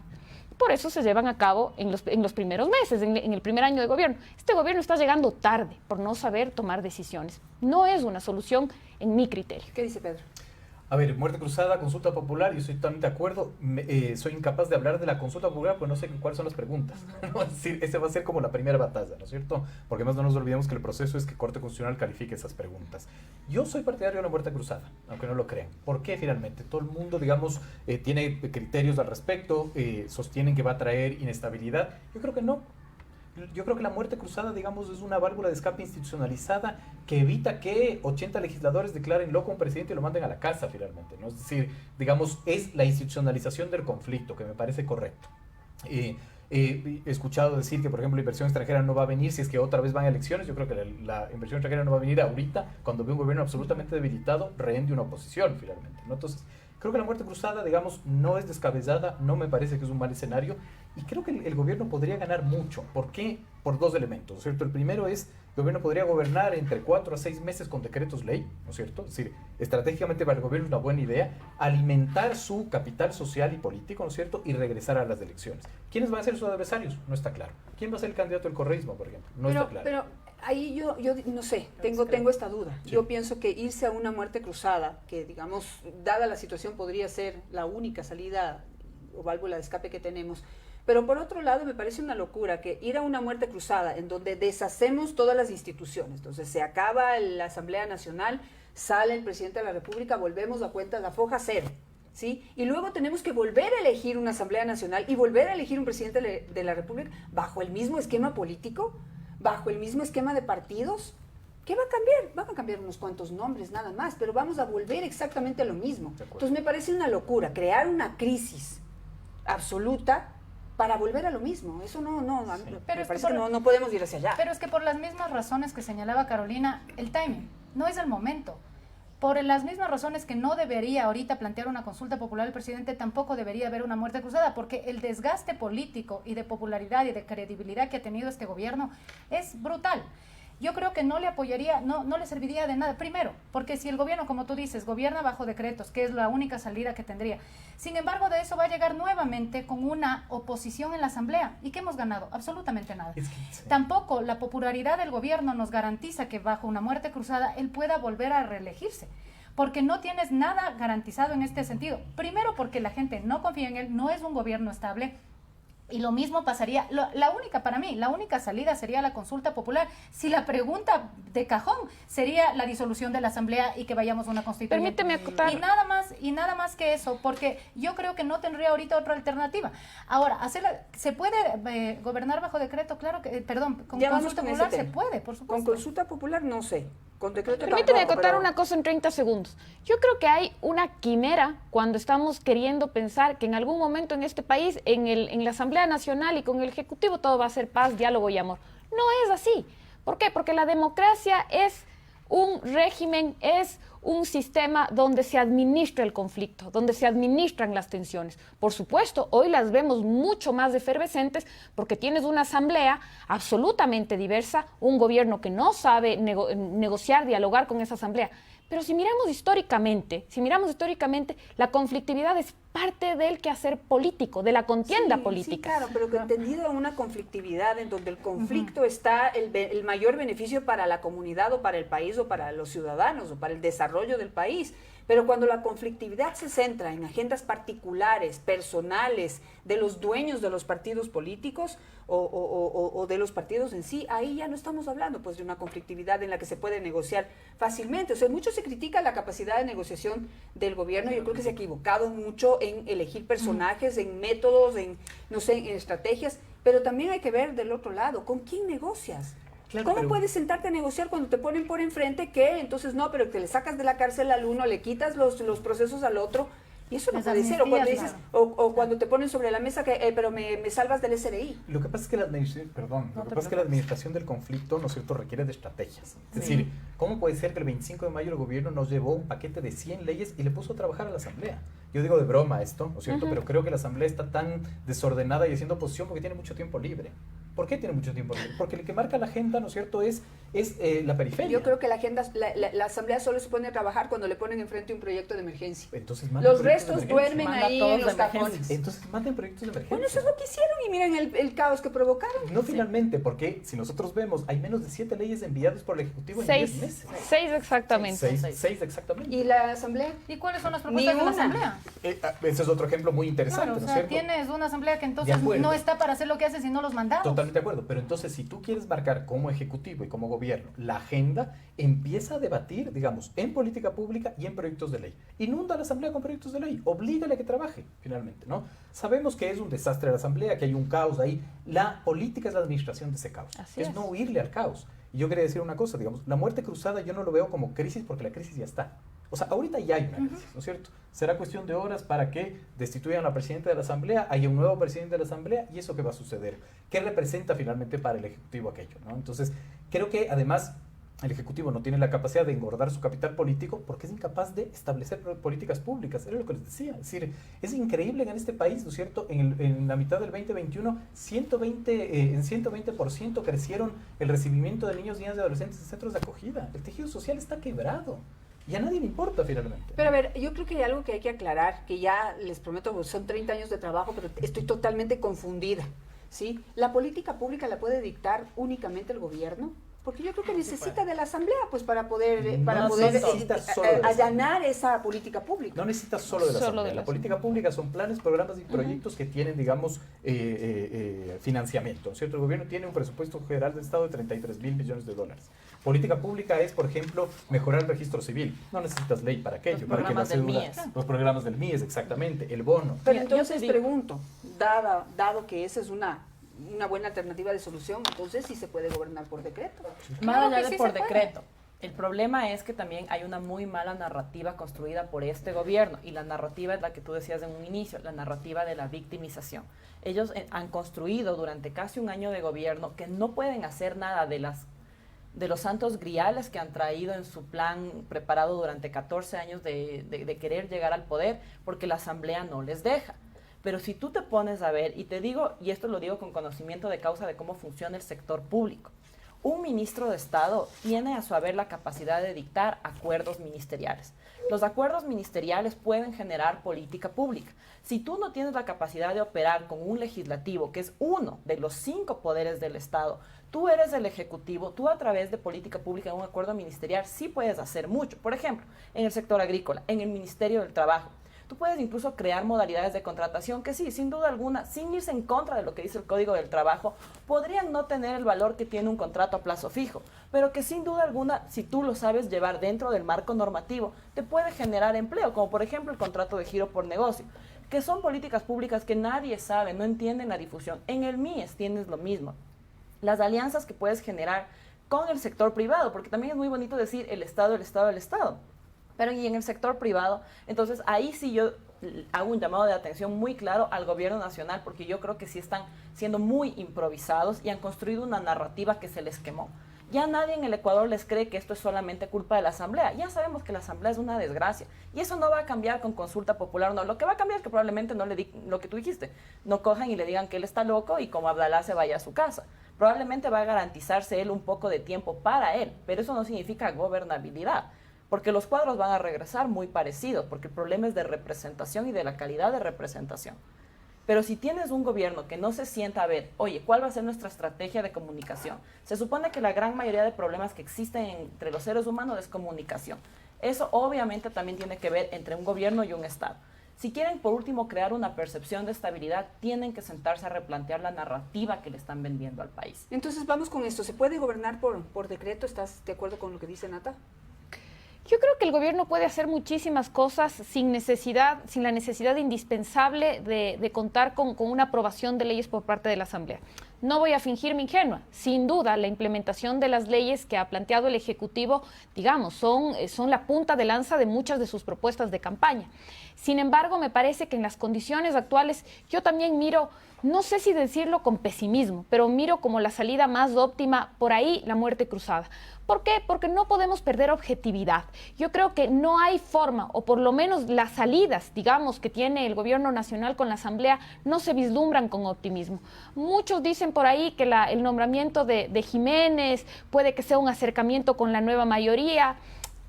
Por eso se llevan a cabo en los primeros meses, en el primer año de gobierno. Este gobierno está llegando tarde por no saber tomar decisiones. No es una solución en mi criterio. ¿Qué dice Pedro? A ver, muerte cruzada, consulta popular, yo estoy totalmente de acuerdo. Soy incapaz de hablar de la consulta popular porque no sé cuáles son las preguntas. ¿No? Es decir, esa va a ser como la primera batalla, ¿no es cierto? Porque además no nos olvidemos que el proceso es que Corte Constitucional califique esas preguntas. Yo soy partidario de la muerte cruzada, aunque no lo crean. ¿Por qué finalmente? Todo el mundo, digamos, tiene criterios al respecto, sostienen que va a traer inestabilidad. Yo creo que no. Yo creo que la muerte cruzada, digamos, es una válvula de escape institucionalizada que evita que 80 legisladores declaren loco a un presidente y lo manden a la casa finalmente, ¿no? Es decir, digamos, es la institucionalización del conflicto, que me parece correcto. He escuchado decir que, por ejemplo, la inversión extranjera no va a venir si es que otra vez van a elecciones. Yo creo que la inversión extranjera no va a venir ahorita, cuando ve un gobierno absolutamente debilitado, rehén de una oposición finalmente, ¿no? Entonces, creo que la muerte cruzada, digamos, no es descabellada, no me parece que es un mal escenario, y creo que el gobierno podría ganar mucho. ¿Por qué? Por dos elementos, ¿cierto? El primero es, el gobierno podría gobernar entre 4 a 6 meses con decretos ley, ¿no es cierto? Es decir, estratégicamente para el gobierno es una buena idea alimentar su capital social y político, ¿no es cierto? Y regresar a las elecciones. ¿Quiénes van a ser sus adversarios? No está claro. ¿Quién va a ser el candidato del correísmo, por ejemplo? No está claro. Pero ahí yo no sé, tengo esta duda. Sí. Yo pienso que irse a una muerte cruzada, que digamos, dada la situación podría ser la única salida o válvula de escape que tenemos, pero por otro lado me parece una locura que ir a una muerte cruzada en donde deshacemos todas las instituciones. Entonces se acaba la Asamblea Nacional, sale el presidente de la República, volvemos a cuenta la foja cero, ¿sí? Y luego tenemos que volver a elegir una Asamblea Nacional y volver a elegir un presidente de la República bajo el mismo esquema político, bajo el mismo esquema de partidos. ¿Qué va a cambiar? Van a cambiar unos cuantos nombres nada más, pero vamos a volver exactamente a lo mismo. Entonces me parece una locura crear una crisis absoluta para volver a lo mismo. Eso no podemos ir hacia allá. Pero es que por las mismas razones que señalaba Carolina, el timing no es el momento. Por las mismas razones que no debería ahorita plantear una consulta popular el presidente, tampoco debería haber una muerte cruzada, porque el desgaste político y de popularidad y de credibilidad que ha tenido este gobierno es brutal. Yo creo que no le apoyaría, no le serviría de nada. Primero, porque si el gobierno, como tú dices, gobierna bajo decretos, que es la única salida que tendría. Sin embargo, de eso va a llegar nuevamente con una oposición en la Asamblea. ¿Y qué hemos ganado? Absolutamente nada. Sí. Tampoco la popularidad del gobierno nos garantiza que bajo una muerte cruzada él pueda volver a reelegirse. Porque no tienes nada garantizado en este sentido. Primero, porque la gente no confía en él, no es un gobierno estable. Y lo mismo pasaría, para mí, la única salida sería la consulta popular. Si la pregunta de cajón sería la disolución de la Asamblea y que vayamos a una constituyente. Permíteme acotar. Y nada más que eso, porque yo creo que no tendría ahorita otra alternativa. Ahora, ¿se puede gobernar bajo decreto? Claro que, con consulta popular se puede, por supuesto. Con consulta popular no sé. Con decreto Permíteme tampoco, acotar una cosa en 30 segundos. Yo creo que hay una quimera cuando estamos queriendo pensar que en algún momento en este país, en la Asamblea Nacional y con el Ejecutivo, todo va a ser paz, diálogo y amor. No es así. ¿Por qué? Porque la democracia es un régimen, es un sistema donde se administra el conflicto, donde se administran las tensiones. Por supuesto, hoy las vemos mucho más efervescentes porque tienes una asamblea absolutamente diversa, un gobierno que no sabe negociar, dialogar con esa asamblea. Pero si miramos históricamente, la conflictividad es parte del quehacer político, de la contienda política. Sí, claro, pero que entendido una conflictividad en donde el conflicto está el mayor beneficio para la comunidad o para el país o para los ciudadanos o para el desarrollo desarrollo del país. Pero cuando la conflictividad se centra en agendas particulares, personales, de los dueños de los partidos políticos o de los partidos en sí, ahí ya no estamos hablando pues de una conflictividad en la que se puede negociar fácilmente. O sea, mucho se critica la capacidad de negociación del gobierno. Yo creo que se ha equivocado mucho en elegir personajes, en métodos, en, no sé, en estrategias, pero también hay que ver del otro lado, ¿con quién negocias? Claro, ¿Cómo pero puedes sentarte a negociar cuando te ponen por enfrente que entonces no, pero que le sacas de la cárcel al uno, le quitas los procesos al otro? Y eso no Las puede ser. O cuando amnistías, dices, o cuando te ponen sobre la mesa que pero me salvas del SRI. Lo que pasa es que la administración del conflicto, ¿no es cierto?, requiere de estrategias. Es decir, ¿cómo puede ser que el 25 de mayo el gobierno nos llevó un paquete de 100 leyes y le puso a trabajar a la Asamblea? Yo digo de broma esto, ¿no es cierto? Pero creo que la Asamblea está tan desordenada y haciendo oposición porque tiene mucho tiempo libre. ¿Por qué tiene mucho tiempo libre? Porque el que marca la agenda, ¿no es cierto?, es la periferia. Yo creo que la Asamblea solo se pone a trabajar cuando le ponen enfrente un proyecto de emergencia. Entonces, manden Los proyectos de restos emergencia. duermen Manda ahí todos en de los emergencia. cajones. Entonces manden proyectos de emergencia. Bueno, eso es lo que hicieron y miren el caos que provocaron. No finalmente, porque si nosotros vemos, hay menos de 7 leyes enviadas por el Ejecutivo en 10 meses. 6 exactamente. 6 exactamente. ¿Y la Asamblea? ¿Y cuáles son las propuestas de la una. Asamblea? Ese es otro ejemplo muy interesante, Claro, o ¿no es sea, cierto? tienes una Asamblea que entonces De acuerdo. no está para hacer lo que hace, sino los mandados. Totalmente de acuerdo, pero entonces si tú quieres marcar como Ejecutivo y como Gobierno la agenda, empieza a debatir, digamos, en política pública y en proyectos de ley. Inunda a la Asamblea con proyectos de ley, oblígale a que trabaje, finalmente, ¿no? Sabemos que es un desastre la Asamblea, que hay un caos ahí. La política es la administración de ese caos. Así es es. no huirle al caos. Y yo quería decir una cosa, digamos, la muerte cruzada yo no lo veo como crisis porque la crisis ya está. O sea, ahorita ya hay una crisis, ¿no es cierto? Será cuestión de horas para que destituyan a la presidenta de la Asamblea, haya un nuevo presidente de la Asamblea, y eso qué va a suceder. ¿Qué representa finalmente para el Ejecutivo aquello, ¿no? Entonces, creo que además el Ejecutivo no tiene la capacidad de engordar su capital político porque es incapaz de establecer políticas públicas. Era lo que les decía. Es decir, es increíble que en este país, ¿no es cierto?, en la mitad del 2021, en 120% crecieron el recibimiento de niños, niñas y adolescentes en centros de acogida. El tejido social está quebrado. Y a nadie le importa finalmente. Pero a ver, yo creo que hay algo que hay que aclarar, que ya les prometo, son 30 años de trabajo, pero estoy totalmente confundida, ¿sí? ¿La política pública la puede dictar únicamente el gobierno? Porque yo creo que necesita de la Asamblea pues para poder allanar esa política pública. No necesitas solo de la Asamblea. La política pública son planes, programas y proyectos que tienen, digamos, financiamiento, ¿cierto? El gobierno tiene un presupuesto general del Estado de 33.000 millones de dólares. Política pública es, por ejemplo, mejorar el registro civil. No necesitas ley para aquello. Los para que programas la del cédula, MIES. Los programas del MIES, exactamente. El bono. Pero Mira, yo entonces te digo- pregunto, dado que esa es una buena alternativa de solución, entonces sí se puede gobernar por decreto. Más Claro allá que de sí por se puede. decreto. El problema es que también hay una muy mala narrativa construida por este gobierno, y la narrativa es la que tú decías en un inicio, la narrativa de la victimización. Ellos han construido durante casi un año de gobierno que no pueden hacer nada de los santos griales que han traído en su plan preparado durante 14 años de querer llegar al poder, porque la Asamblea no les deja. Pero si tú te pones a ver, y te digo, y esto lo digo con conocimiento de causa de cómo funciona el sector público, un ministro de Estado tiene a su haber la capacidad de dictar acuerdos ministeriales. Los acuerdos ministeriales pueden generar política pública. Si tú no tienes la capacidad de operar con un legislativo, que es uno de los 5 poderes del Estado, tú eres el ejecutivo, tú a través de política pública en un acuerdo ministerial sí puedes hacer mucho. Por ejemplo, en el sector agrícola, en el Ministerio del Trabajo. Tú puedes incluso crear modalidades de contratación que sí, sin duda alguna, sin irse en contra de lo que dice el Código del Trabajo, podrían no tener el valor que tiene un contrato a plazo fijo, pero que sin duda alguna, si tú lo sabes llevar dentro del marco normativo, te puede generar empleo, como por ejemplo el contrato de giro por negocio, que son políticas públicas que nadie sabe, no entienden la difusión. En el MIES tienes lo mismo. Las alianzas que puedes generar con el sector privado, porque también es muy bonito decir el Estado, el Estado, el Estado. Pero y en el sector privado, entonces ahí sí yo hago un llamado de atención muy claro al gobierno nacional, porque yo creo que sí están siendo muy improvisados y han construido una narrativa que se les quemó. Ya nadie en el Ecuador les cree que esto es solamente culpa de la Asamblea. Ya sabemos que la Asamblea es una desgracia y eso no va a cambiar con consulta popular. No, lo que va a cambiar es que probablemente no le digan lo que tú dijiste, no cojan y le digan que él está loco y como Abdalá se vaya a su casa. Probablemente va a garantizarse él un poco de tiempo para él, pero eso no significa gobernabilidad. Porque los cuadros van a regresar muy parecidos, porque el problema es de representación y de la calidad de representación. Pero si tienes un gobierno que no se sienta a ver, oye, ¿cuál va a ser nuestra estrategia de comunicación? Se supone que la gran mayoría de problemas que existen entre los seres humanos es comunicación. Eso obviamente también tiene que ver entre un gobierno y un Estado. Si quieren, por último, crear una percepción de estabilidad, tienen que sentarse a replantear la narrativa que le están vendiendo al país. Entonces vamos con esto. ¿Se puede gobernar por decreto? ¿Estás de acuerdo con lo que dice Nata? Yo creo que el gobierno puede hacer muchísimas cosas sin la necesidad indispensable de contar con una aprobación de leyes por parte de la Asamblea. No voy a fingirme ingenua. Sin duda, la implementación de las leyes que ha planteado el Ejecutivo, digamos, son la punta de lanza de muchas de sus propuestas de campaña. Sin embargo, me parece que en las condiciones actuales yo también miro, no sé si decirlo con pesimismo, pero miro como la salida más óptima por ahí la muerte cruzada. ¿Por qué? Porque no podemos perder objetividad. Yo creo que no hay forma, o por lo menos las salidas, digamos, que tiene el gobierno nacional con la Asamblea, no se vislumbran con optimismo. Muchos dicen por ahí que el nombramiento de Jiménez puede que sea un acercamiento con la nueva mayoría.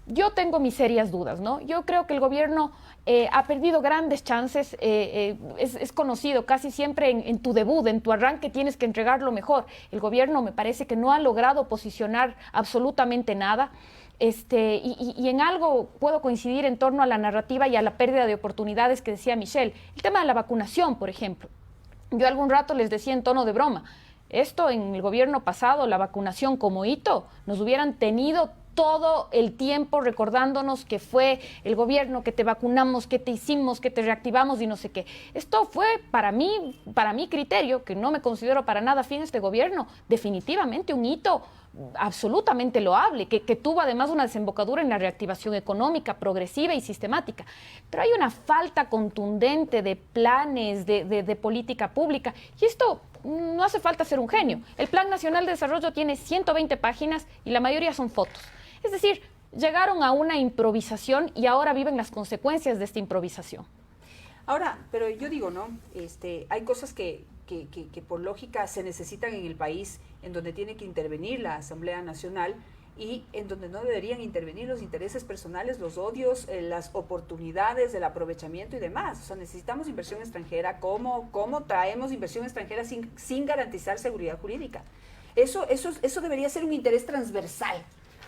Yo tengo mis serias dudas, ¿no? Yo creo que el gobierno ha perdido grandes chances, es conocido casi siempre en tu debut, en tu arranque tienes que entregar lo mejor. El gobierno me parece que no ha logrado posicionar absolutamente nada. Y en algo puedo coincidir en torno a la narrativa y a la pérdida de oportunidades que decía Michelle. El tema de la vacunación, por ejemplo. Yo algún rato les decía en tono de broma, esto en el gobierno pasado, la vacunación como hito, nos hubieran tenido todo el tiempo recordándonos que fue el gobierno, que te vacunamos, que te hicimos, que te reactivamos y no sé qué. Esto fue para mi criterio, que no me considero para nada afín a este gobierno, definitivamente un hito absolutamente loable, que tuvo además una desembocadura en la reactivación económica progresiva y sistemática. Pero hay una falta contundente de planes, de política pública, y esto no hace falta ser un genio. El Plan Nacional de Desarrollo tiene 120 páginas y la mayoría son fotos. Es decir, llegaron a una improvisación y ahora viven las consecuencias de esta improvisación. Ahora, pero yo digo, ¿no? Hay cosas que por lógica se necesitan en el país, en donde tiene que intervenir la Asamblea Nacional y en donde no deberían intervenir los intereses personales, los odios, las oportunidades, el aprovechamiento y demás. O sea, necesitamos inversión extranjera. ¿Cómo traemos inversión extranjera sin garantizar seguridad jurídica? Eso debería ser un interés transversal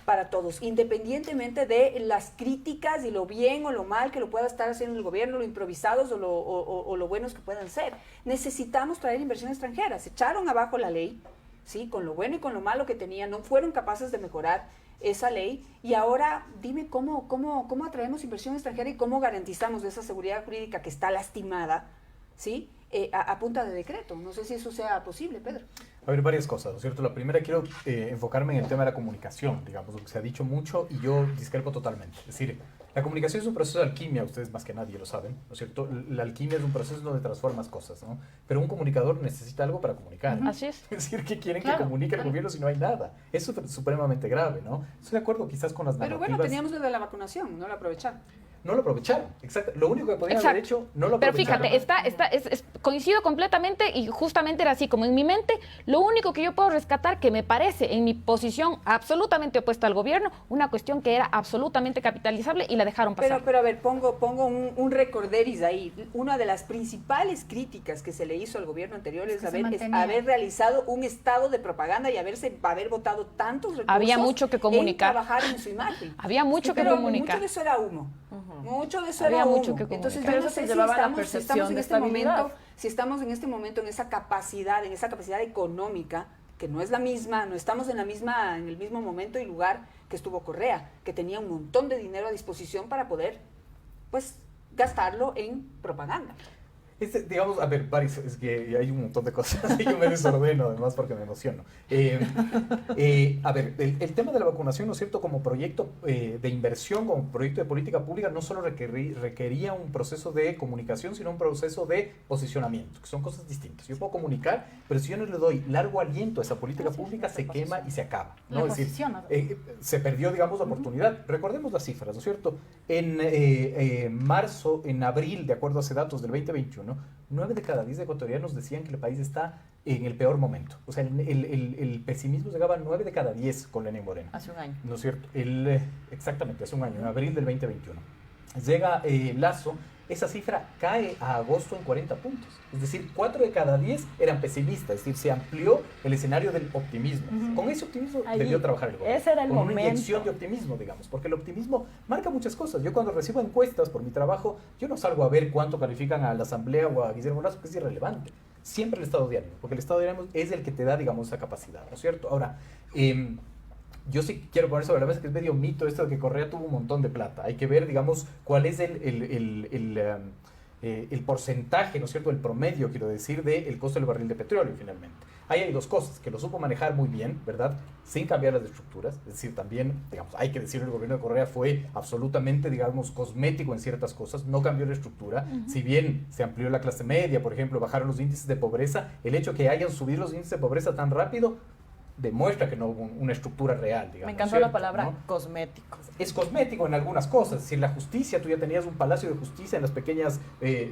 para todos, independientemente de las críticas y lo bien o lo mal que lo pueda estar haciendo el gobierno, lo improvisados o lo buenos que puedan ser. Necesitamos traer inversión extranjera. Se echaron abajo la ley, ¿sí? Con lo bueno y con lo malo que tenían, no fueron capaces de mejorar esa ley, y ahora dime cómo atraemos inversión extranjera y cómo garantizamos esa seguridad jurídica que está lastimada, ¿sí? A punta de decreto. No sé si eso sea posible, Pedro. A ver, varias cosas, ¿no es cierto? La primera, quiero enfocarme en el tema de la comunicación, digamos, lo que se ha dicho mucho y yo discrepo totalmente. Es decir, la comunicación es un proceso de alquimia, ustedes más que nadie lo saben, ¿no es cierto? La alquimia es un proceso donde transformas cosas, ¿no? Pero un comunicador necesita algo para comunicar. Así es. Es decir, que quieren que comunique el gobierno si no hay nada. Eso es supremamente grave, ¿no? Estoy de acuerdo quizás con las narrativas. Pero bueno, teníamos lo de la vacunación, no la aprovecharon. No lo aprovecharon, exacto. Lo único que podían haber hecho, no lo Pero aprovecharon. fíjate, coincido completamente y justamente era así, como en mi mente, lo único que yo puedo rescatar, que me parece en mi posición absolutamente opuesta al gobierno, una cuestión que era absolutamente capitalizable y la dejaron pasar. Pero a ver, pongo un recorderis ahí. Una de las principales críticas que se le hizo al gobierno anterior es haber realizado un estado de propaganda y haber votado tantos recursos. Había mucho que comunicar. En trabajar en su imagen. Había mucho que comunicar. Mucho de eso era humo. Mucho de eso Había era humo. mucho que comunicar. Entonces, Pero yo no eso se sé llevaba a la si percepción estamos en de este estabilidad. momento, si estamos en este momento en esa capacidad económica, que no es la misma, no estamos en el mismo momento y lugar que estuvo Correa, que tenía un montón de dinero a disposición para poder, pues, gastarlo en propaganda. Digamos, a ver, es que hay un montón de cosas y yo me desordeno además porque me emociono. A ver, el tema de la vacunación, ¿no es cierto? Como proyecto de inversión, como proyecto de política pública, no solo requería un proceso de comunicación, sino un proceso de posicionamiento, que son cosas distintas. Yo puedo comunicar, pero si yo no le doy largo aliento a esa política pública, se quema y se acaba, ¿no? Es decir, se perdió, digamos, la oportunidad. Recordemos las cifras, ¿no es cierto? En abril, de acuerdo a ese datos del 2021, 9 de cada 10 ecuatorianos decían que el país está en el peor momento. O sea, el pesimismo llegaba a 9 de cada 10 con Lenín Moreno. Hace un año. ¿No es cierto? Exactamente, hace un año, en abril del 2021. llega Lasso, esa cifra cae a agosto en 40 puntos. Es decir, 4 de cada 10 eran pesimistas. Es decir, se amplió el escenario del optimismo. Con ese optimismo debió trabajar el gobierno. Ese era el con momento. Una inyección de optimismo, digamos. Porque el optimismo marca muchas cosas. Yo cuando recibo encuestas por mi trabajo, yo no salgo a ver cuánto califican a la Asamblea o a Guillermo Lasso, que es irrelevante. Siempre el estado de ánimo. Porque el estado de ánimo es el que te da, digamos, esa capacidad. ¿No es cierto? Ahora, yo sí quiero poner sobre la mesa que es medio mito esto de que Correa tuvo un montón de plata. Hay que ver, digamos, cuál es el porcentaje, ¿no es cierto?, el promedio, quiero decir, del costo del barril de petróleo, finalmente. Ahí hay dos cosas, que lo supo manejar muy bien, ¿verdad?, sin cambiar las estructuras. Es decir, también, digamos, hay que decir, el gobierno de Correa fue absolutamente, digamos, cosmético en ciertas cosas, no cambió la estructura. Si bien se amplió la clase media, por ejemplo, bajaron los índices de pobreza, el hecho que hayan subido los índices de pobreza tan rápido demuestra que no hubo una estructura real, digamos. Me encantó ¿cierto? la palabra ¿no? cosmético. Es cosmético en algunas cosas. Es decir, la justicia, tú ya tenías un palacio de justicia en las pequeñas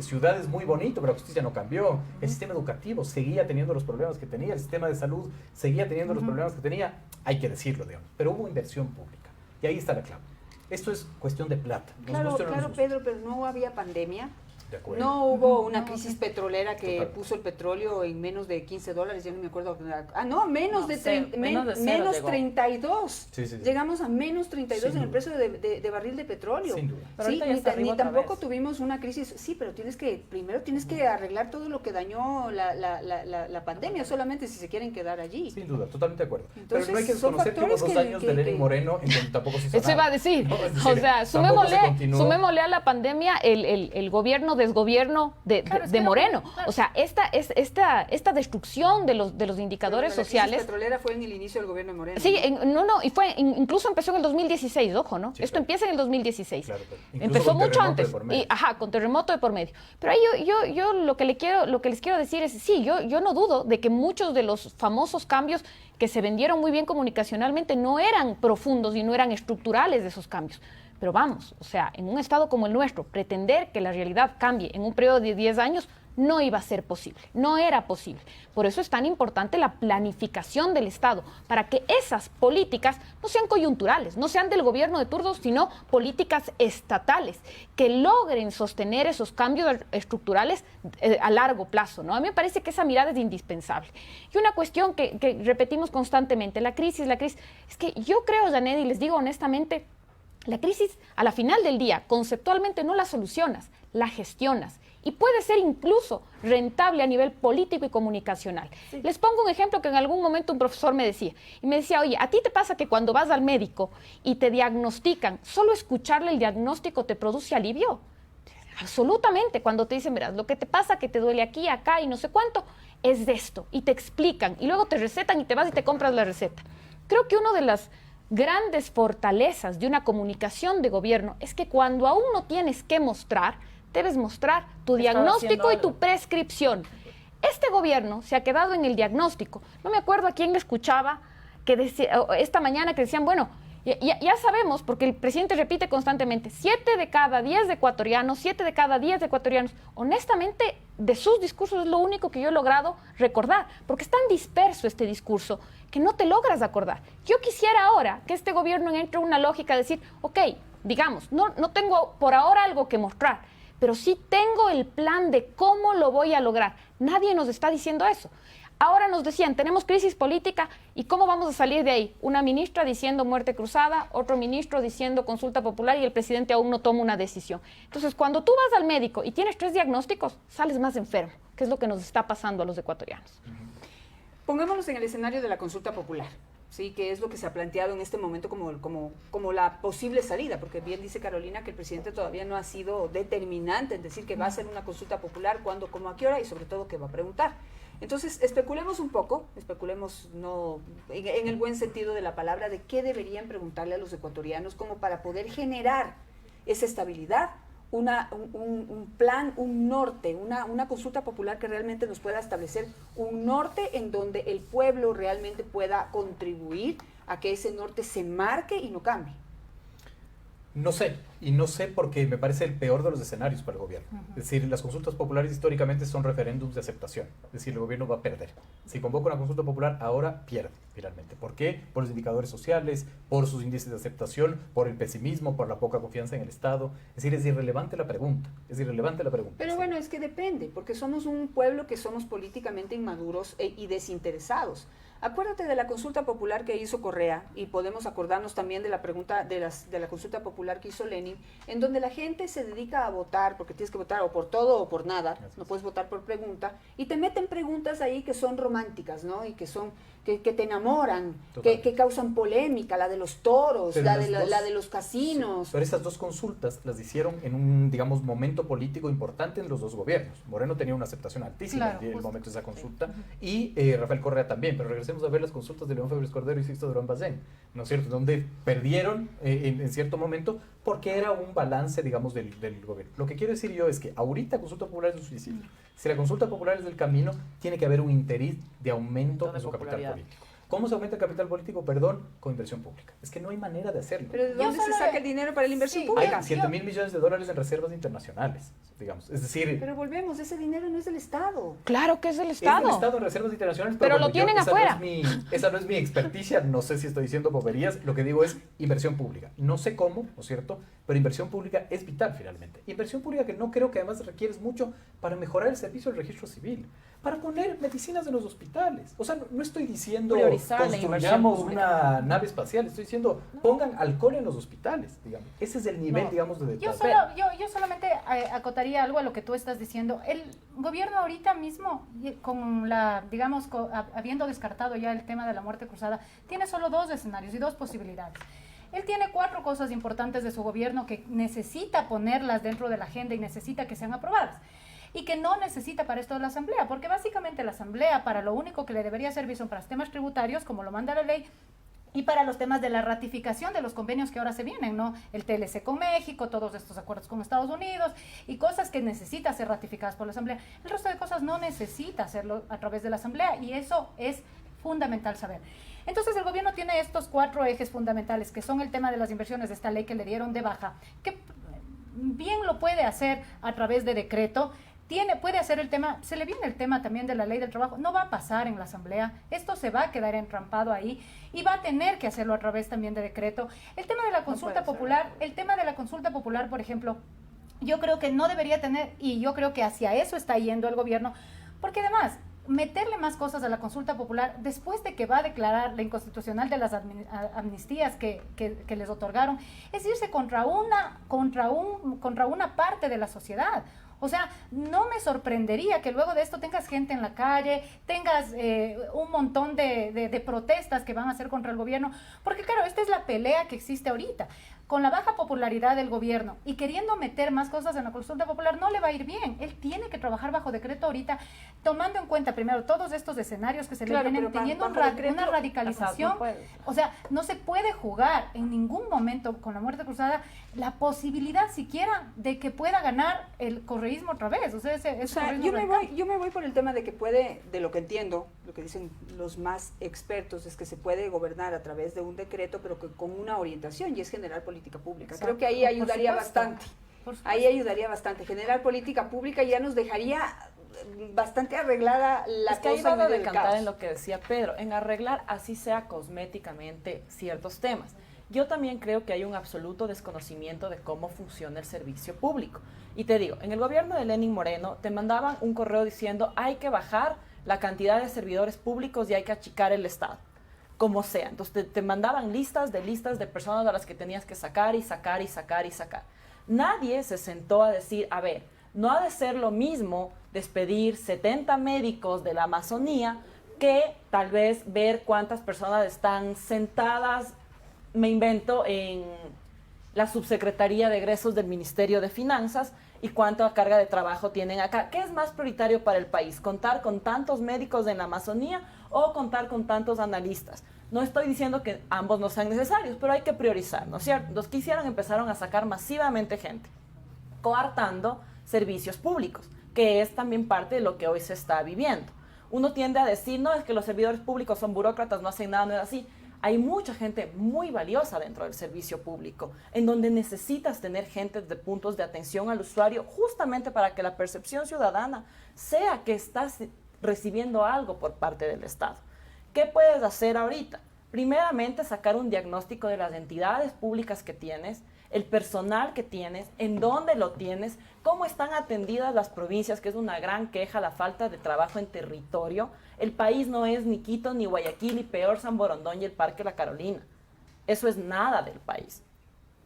ciudades muy bonito, pero la justicia no cambió. El sistema educativo seguía teniendo los problemas que tenía, el sistema de salud seguía teniendo los problemas que tenía. Hay que decirlo, digamos. Pero hubo inversión pública. Y ahí está la clave. Esto es cuestión de plata. Claro, Pedro, pero no había pandemia. De acuerdo. No hubo una crisis petrolera que Total. puso el petróleo en menos de $15, ya no me acuerdo. Menos de cero, menos de cero menos llegó. 32. Sí, sí, sí. Llegamos a menos 32 Sin en el duda. precio de barril de petróleo. Sin duda. Pero Sí, ahorita ya está arriba ni otra tampoco vez. tuvimos una crisis. Sí, pero primero tienes que arreglar todo lo que dañó la pandemia, solamente si se quieren quedar allí. Sin duda, totalmente de acuerdo. Entonces, pero no hay que son desconocer que hubo factores 2 que- años que- de Lenín que- Moreno en donde tampoco se hizo Eso nada. iba a decir. ¿No? Es O decir, sea, tampoco se continuó. sumémosle a la pandemia el gobierno desgobierno Claro, es de que Moreno. claro. O sea, esta destrucción de los indicadores La crisis sociales. petrolera fue en el inicio del gobierno de Moreno. Sí, y incluso empezó en el 2016, ojo, ¿no? Sí, Esto claro. empieza en el 2016. Claro, claro. Incluso Empezó con mucho terremoto antes. de por medio. Con terremoto de por medio. Pero ahí yo lo que les quiero decir es, sí, yo no dudo de que muchos de los famosos cambios que se vendieron muy bien comunicacionalmente no eran profundos y no eran estructurales de esos cambios. Pero vamos, o sea, en un estado como el nuestro, pretender que la realidad cambie en un periodo de 10 años no iba a ser posible, no era posible. Por eso es tan importante la planificación del Estado, para que esas políticas no sean coyunturales, no sean del gobierno de turno, sino políticas estatales que logren sostener esos cambios estructurales a largo plazo, ¿no? A mí me parece que esa mirada es indispensable. Y una cuestión que repetimos constantemente, la crisis, es que yo creo, Janet, y les digo honestamente, la crisis, a la final del día, conceptualmente no la solucionas, la gestionas. Y puede ser incluso rentable a nivel político y comunicacional. Sí. Les pongo un ejemplo que en algún momento un profesor me decía. Y me decía, oye, ¿a ti te pasa que cuando vas al médico y te diagnostican, solo escucharle el diagnóstico te produce alivio? Absolutamente. Cuando te dicen, verás, lo que te pasa que te duele aquí, acá y no sé cuánto, es de esto. Y te explican. Y luego te recetan y te vas y te compras la receta. Creo que una de las grandes fortalezas de una comunicación de gobierno es que cuando aún no tienes que mostrar, debes mostrar tu diagnóstico y tu prescripción. Este gobierno se ha quedado en el diagnóstico. No me acuerdo a quién le escuchaba que decía, esta mañana que decían, bueno, ya sabemos, porque el presidente repite constantemente, 7 de cada 10 ecuatorianos, 7 de cada 10 ecuatorianos. Honestamente, de sus discursos es lo único que yo he logrado recordar, porque es tan disperso este discurso que no te logras acordar. Yo quisiera ahora que este gobierno entre en una lógica de decir, ok, digamos, no tengo por ahora algo que mostrar, pero sí tengo el plan de cómo lo voy a lograr. Nadie nos está diciendo eso. Ahora nos decían, tenemos crisis política, ¿y cómo vamos a salir de ahí? Una ministra diciendo muerte cruzada, otro ministro diciendo consulta popular y el presidente aún no toma una decisión. Entonces, cuando tú vas al médico y tienes 3 diagnósticos, sales más enfermo, que es lo que nos está pasando a los ecuatorianos. Pongámonos en el escenario de la consulta popular, ¿sí? Que es lo que se ha planteado en este momento como la posible salida, porque bien dice Carolina que el presidente todavía no ha sido determinante en decir que va a hacer una consulta popular, cuándo, cómo, a qué hora y sobre todo qué va a preguntar. Entonces, especulemos un poco, no en el buen sentido de la palabra, de qué deberían preguntarle a los ecuatorianos como para poder generar esa estabilidad, un plan, un norte, una consulta popular que realmente nos pueda establecer un norte en donde el pueblo realmente pueda contribuir a que ese norte se marque y no cambie. No sé, Y no sé porque me parece el peor de los escenarios para el gobierno. Es decir, las consultas populares históricamente son referéndums de aceptación. Es decir, el gobierno va a perder. Si convoca una consulta popular, ahora pierde finalmente. ¿Por qué? Por los indicadores sociales, por sus índices de aceptación, por el pesimismo, por la poca confianza en el Estado. Es decir, es irrelevante la pregunta. Es irrelevante la pregunta. Pero bueno, es que depende, porque somos un pueblo que somos políticamente inmaduros y desinteresados. Acuérdate de la consulta popular que hizo Correa, y podemos acordarnos también de la pregunta de la consulta popular que hizo Lenin, en donde la gente se dedica a votar, porque tienes que votar o por todo o por nada, no puedes votar por pregunta, y te meten preguntas ahí que son románticas, ¿no? Y que son que te enamoran, que causan polémica, la de los toros, la de los casinos. Sí, pero esas dos consultas las hicieron en un, digamos, momento político importante en los dos gobiernos. Moreno tenía una aceptación altísima en el momento de esa consulta, y Rafael Correa también, pero regresemos a ver las consultas de León Febres Cordero y Sixto Durán Bazén, ¿no es cierto?, donde perdieron en cierto momento porque era un balance, digamos, del gobierno. Lo que quiero decir yo es que ahorita consulta popular es un suicidio. Si la consulta popular es del camino, tiene que haber un interés de aumento de su capital político. ¿Cómo se aumenta el capital político? Perdón, con inversión pública. Es que no hay manera de hacerlo. ¿Pero de dónde se saca el dinero para la inversión pública? Hay 7,000 millones de dólares en reservas internacionales, digamos. Es decir... Pero volvemos, ese dinero no es del Estado. Claro que es del Estado. Es del Estado en reservas internacionales, pero lo tienen afuera. Esa no es mi experticia, no sé si estoy diciendo boberías, lo que digo es inversión pública. No sé cómo, ¿no es cierto? Pero inversión pública es vital finalmente. Inversión pública que no creo que además requieres mucho para mejorar el servicio del registro civil, para poner medicinas en los hospitales. O sea, no estoy diciendo construyamos una nave espacial, estoy diciendo pongan alcohol en los hospitales, digamos. Ese es el nivel, digamos, de detalle. Yo solamente acotaría algo a lo que tú estás diciendo. El gobierno ahorita mismo, con digamos, habiendo descartado ya el tema de la muerte cruzada, tiene solo dos escenarios y dos posibilidades. Él tiene 4 cosas importantes de su gobierno que necesita ponerlas dentro de la agenda y necesita que sean aprobadas. Y que no necesita para esto de la Asamblea, porque básicamente la Asamblea para lo único que le debería servir son para los temas tributarios, como lo manda la ley, y para los temas de la ratificación de los convenios que ahora se vienen, ¿no? El TLC con México, todos estos acuerdos con Estados Unidos, y cosas que necesitan ser ratificadas por la Asamblea. El resto de cosas no necesita hacerlo a través de la Asamblea, y eso es fundamental saber. Entonces el gobierno tiene estos 4 ejes fundamentales, que son el tema de las inversiones de esta ley que le dieron de baja, que bien lo puede hacer a través de decreto. Puede hacer el tema, se le viene el tema también de la ley del trabajo, no va a pasar en la Asamblea, esto se va a quedar entrampado ahí y va a tener que hacerlo a través también de decreto. El tema de la consulta popular, por ejemplo, yo creo que no debería tener, y yo creo que hacia eso está yendo el gobierno, porque además meterle más cosas a la consulta popular después de que va a declarar la inconstitucional de las amnistías que les otorgaron, es irse contra una parte de la sociedad. O sea, no me sorprendería que luego de esto tengas gente en la calle, tengas un montón de protestas que van a hacer contra el gobierno, porque claro, esta es la pelea que existe ahorita. Con la baja popularidad del gobierno y queriendo meter más cosas en la consulta popular, no le va a ir bien. Él tiene que trabajar bajo decreto ahorita, tomando en cuenta primero todos estos escenarios que se le vienen, teniendo una radicalización. O sea, no se puede jugar en ningún momento con la muerte cruzada la posibilidad siquiera de que pueda ganar el correísmo otra vez. O sea, yo me voy por el tema de que puede, de lo que entiendo, lo que dicen los más expertos, es que se puede gobernar a través de un decreto, pero que con una orientación, y es generar política pública. Exacto. Creo que ahí ayudaría bastante. Ahí ayudaría bastante. Generar política pública ya nos dejaría bastante arreglada la cosa. Es que ahí va a decantar en lo que decía Pedro, en arreglar así sea cosméticamente ciertos temas. Yo también creo que hay un absoluto desconocimiento de cómo funciona el servicio público. Y te digo, en el gobierno de Lenín Moreno te mandaban un correo diciendo hay que bajar la cantidad de servidores públicos y hay que achicar el Estado, como sea. Entonces te mandaban listas de personas a las que tenías que sacar y sacar y sacar y sacar. Nadie se sentó a decir, a ver, no ha de ser lo mismo despedir 70 médicos de la Amazonía que tal vez ver cuántas personas están sentadas, me invento, en la subsecretaría de egresos del Ministerio de Finanzas y cuánta carga de trabajo tienen acá. ¿Qué es más prioritario para el país? ¿Contar con tantos médicos en la Amazonía o contar con tantos analistas? No estoy diciendo que ambos no sean necesarios, pero hay que priorizar, ¿no es cierto? Los que hicieron empezaron a sacar masivamente gente, coartando servicios públicos, que es también parte de lo que hoy se está viviendo. Uno tiende a decir, no, es que los servidores públicos son burócratas, no hacen nada, no es así. hay mucha gente muy valiosa dentro del servicio público, en donde necesitas tener gente de puntos de atención al usuario justamente para que la percepción ciudadana sea que estás recibiendo algo por parte del Estado. ¿Qué puedes hacer ahorita? Primeramente, sacar un diagnóstico de las entidades públicas que tienes, el personal que tienes, en dónde lo tienes, cómo están atendidas las provincias, que es una gran queja, la falta de trabajo en territorio. El país no es ni Quito, ni Guayaquil, y peor San Borondón y el Parque La Carolina. Eso es nada del país.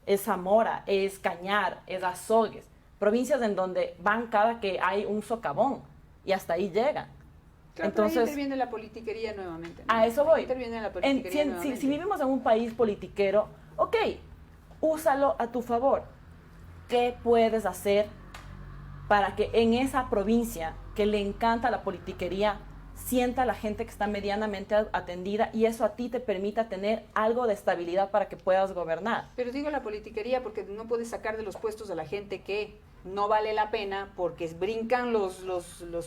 Es Zamora, es Cañar, es Azogues, provincias en donde van cada que hay un socavón y hasta ahí llegan. Claro, entonces, ahí interviene la politiquería nuevamente, ¿no? A eso voy. Interviene la politiquería nuevamente. Si vivimos en un país politiquero, ok, úsalo a tu favor. ¿Qué puedes hacer para que en esa provincia que le encanta la politiquería sienta la gente que está medianamente atendida y eso a ti te permita tener algo de estabilidad para que puedas gobernar? Pero digo la politiquería porque no puedes sacar de los puestos a la gente que no vale la pena porque brincan los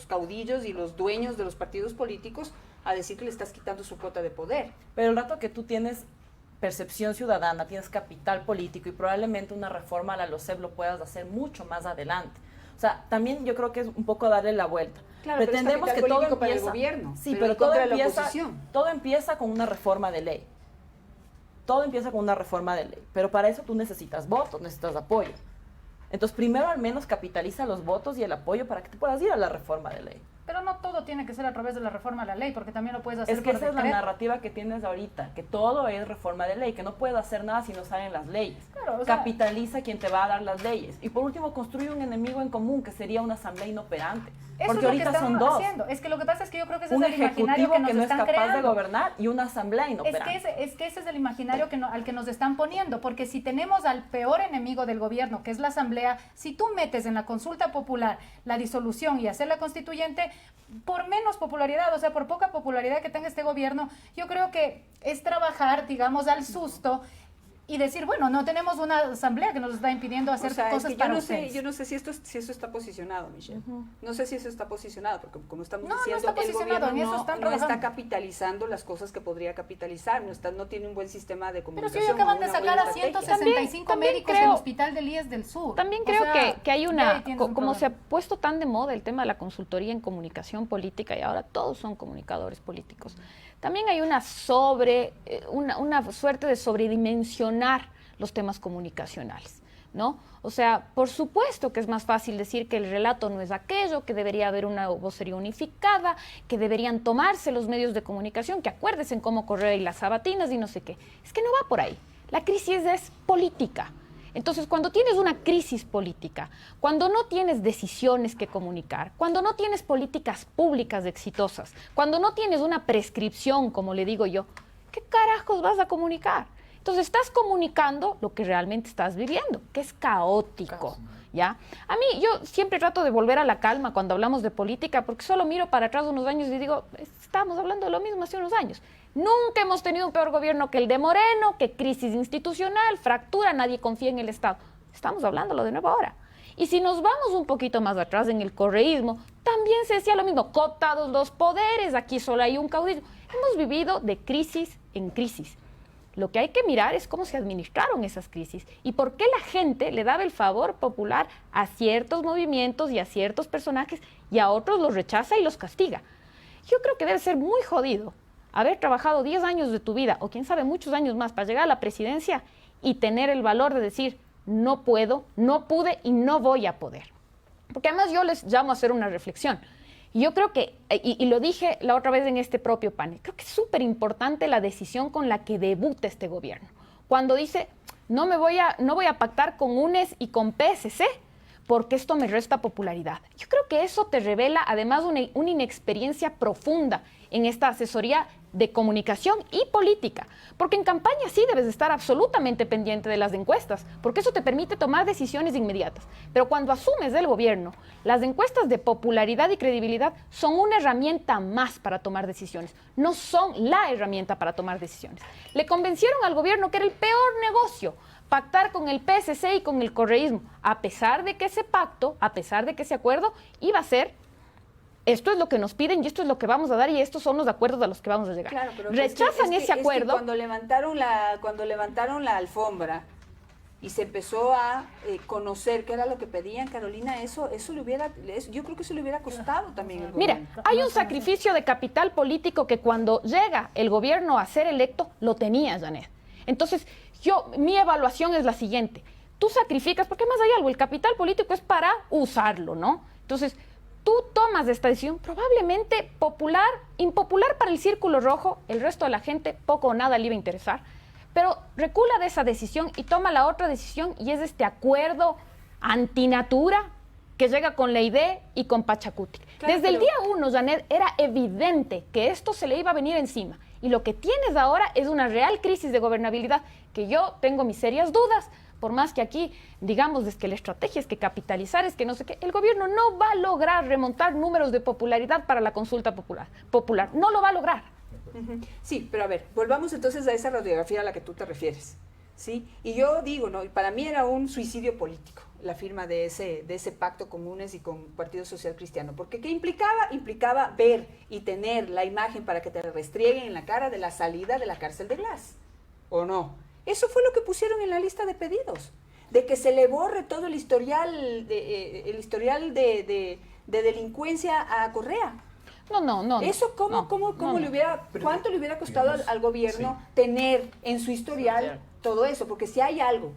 caudillos y los dueños de los partidos políticos a decir que le estás quitando su cuota de poder. Pero el rato que tú tienes percepción ciudadana, tienes capital político y probablemente una reforma a la LOCEP lo puedas hacer mucho más adelante. O sea, también yo creo que es un poco darle la vuelta. Claro, pretendemos pero es que todo político para el empieza, gobierno, sí, pero en todo contra de la empieza, oposición. todo empieza con una reforma de ley. Todo empieza con una reforma de ley, pero para eso tú necesitas votos, necesitas apoyo. Entonces, primero al menos capitaliza los votos y el apoyo para que te puedas ir a la reforma de ley. Pero no todo tiene que ser a través de la reforma de la ley, porque también lo puedes hacer Es que por esa es la decreto. narrativa que tienes ahorita, que todo es reforma de ley, que no puedes hacer nada si no salen las leyes. Claro, o sea, Capitaliza quien te va a dar las leyes. Y por último, construye un enemigo en común, que sería una asamblea inoperante. eso Porque es lo que ahorita son estamos dos. haciendo. Es que lo que pasa es que yo creo que ese Un es el imaginario ejecutivo que nos no es están capaz creando. de gobernar y una asamblea inoperante. Es que ese es el imaginario al que nos están poniendo, porque si tenemos al peor enemigo del gobierno, que es la asamblea, si tú metes en la consulta popular la disolución y hacer la constituyente, por menos popularidad, o sea, por poca popularidad que tenga este gobierno, yo creo que es trabajar, digamos, al susto y decir, bueno, no tenemos una asamblea que nos está impidiendo hacer O sea, es cosas que para yo ustedes. no sé si esto está posicionado, Michelle. No sé si eso está posicionado, porque como estamos No, no diciendo, está el posicionado, gobierno en eso están no está trabajando. capitalizando las cosas que podría capitalizar, no tiene un buen sistema de Pero comunicación. si hoy acaban de una buena sacar a estrategia. 165 También médicos creo- del hospital del IES del Sur. También O creo sea, que hay ya una, ahí tienes un como se ha problema. puesto tan de moda el tema de la consultoría en comunicación política y ahora todos son comunicadores políticos, también hay una suerte de sobredimensionar los temas comunicacionales, ¿no? O sea, por supuesto que es más fácil decir que el relato no es aquello, que debería haber una vocería unificada, que deberían tomarse los medios de comunicación, que acuérdense en cómo correr y las sabatinas y no sé qué. Es que no va por ahí. La crisis es política. Entonces, cuando tienes una crisis política, cuando no tienes decisiones que comunicar, cuando no tienes políticas públicas exitosas, cuando no tienes una prescripción, como le digo yo, ¿qué carajos vas a comunicar? Entonces, estás comunicando lo que realmente estás viviendo, que es caótico, ¿ya? A mí, yo siempre trato de volver a la calma cuando hablamos de política, porque solo miro para atrás unos años y digo, estamos hablando de lo mismo hace unos años. Nunca hemos tenido un peor gobierno que el de Moreno, que crisis institucional, fractura, nadie confía en el Estado. Estamos hablándolo de nuevo ahora. Y si nos vamos un poquito más atrás en el correísmo, también se decía lo mismo, cooptados los poderes, aquí solo hay un caudillo. Hemos vivido de crisis en crisis. Lo que hay que mirar es cómo se administraron esas crisis y por qué la gente le daba el favor popular a ciertos movimientos y a ciertos personajes y a otros los rechaza y los castiga. Yo creo que debe ser muy jodido haber trabajado 10 años de tu vida o quién sabe muchos años más para llegar a la presidencia y tener el valor de decir no puedo, no pude y no voy a poder. Porque además yo les llamo a hacer una reflexión. Y yo creo que, y lo dije la otra vez en este propio panel, creo que es súper importante la decisión con la que debuta este gobierno. Cuando dice, no voy a pactar con UNES y con PSC, porque esto me resta popularidad. Yo creo que eso te revela además una inexperiencia profunda en esta asesoría de comunicación y política, porque en campaña sí debes estar absolutamente pendiente de las encuestas, porque eso te permite tomar decisiones inmediatas, pero cuando asumes del gobierno, las encuestas de popularidad y credibilidad son una herramienta más para tomar decisiones, no son la herramienta para tomar decisiones. Le convencieron al gobierno que era el peor negocio pactar con el PSC y con el correísmo, a pesar de que ese pacto, a pesar de que ese acuerdo iba a ser esto es lo que nos piden y esto es lo que vamos a dar y estos son los acuerdos a los que vamos a llegar. Claro, pero Rechazan ese acuerdo. Es que cuando levantaron la alfombra y se empezó a conocer qué era lo que pedían, Carolina, yo creo que eso le hubiera costado también al Mira, gobierno. hay un sacrificio de capital político que cuando llega el gobierno a ser electo, lo tenía, Janet. Entonces, mi evaluación es la siguiente. Tú sacrificas, porque más hay algo, el capital político es para usarlo, ¿no? Entonces, tú tomas esta decisión probablemente impopular para el círculo rojo, el resto de la gente poco o nada le iba a interesar, pero recula de esa decisión y toma la otra decisión y es este acuerdo antinatura que llega con la ID y con Pachacuti. Claro, Desde el día 1, Janet, era evidente que esto se le iba a venir encima. Y lo que tienes ahora es una real crisis de gobernabilidad que yo tengo mis serias dudas. Por más que aquí, digamos, es que la estrategia es que capitalizar, es que no sé qué, el gobierno no va a lograr remontar números de popularidad para la consulta popular. No lo va a lograr. Sí, pero a ver, volvamos entonces a esa radiografía a la que tú te refieres, ¿sí? Y yo digo, ¿no? Para mí era un suicidio político la firma de ese pacto con UNES y con Partido Social Cristiano, porque ¿qué implicaba? Implicaba ver y tener la imagen para que te restrieguen en la cara de la salida de la cárcel de Glass, ¿o no? Eso fue lo que pusieron en la lista de pedidos, de que se le borre todo el historial de delincuencia a Correa. No. Eso, ¿cuánto le hubiera costado al gobierno tener en su historial todo eso? Porque si hay algo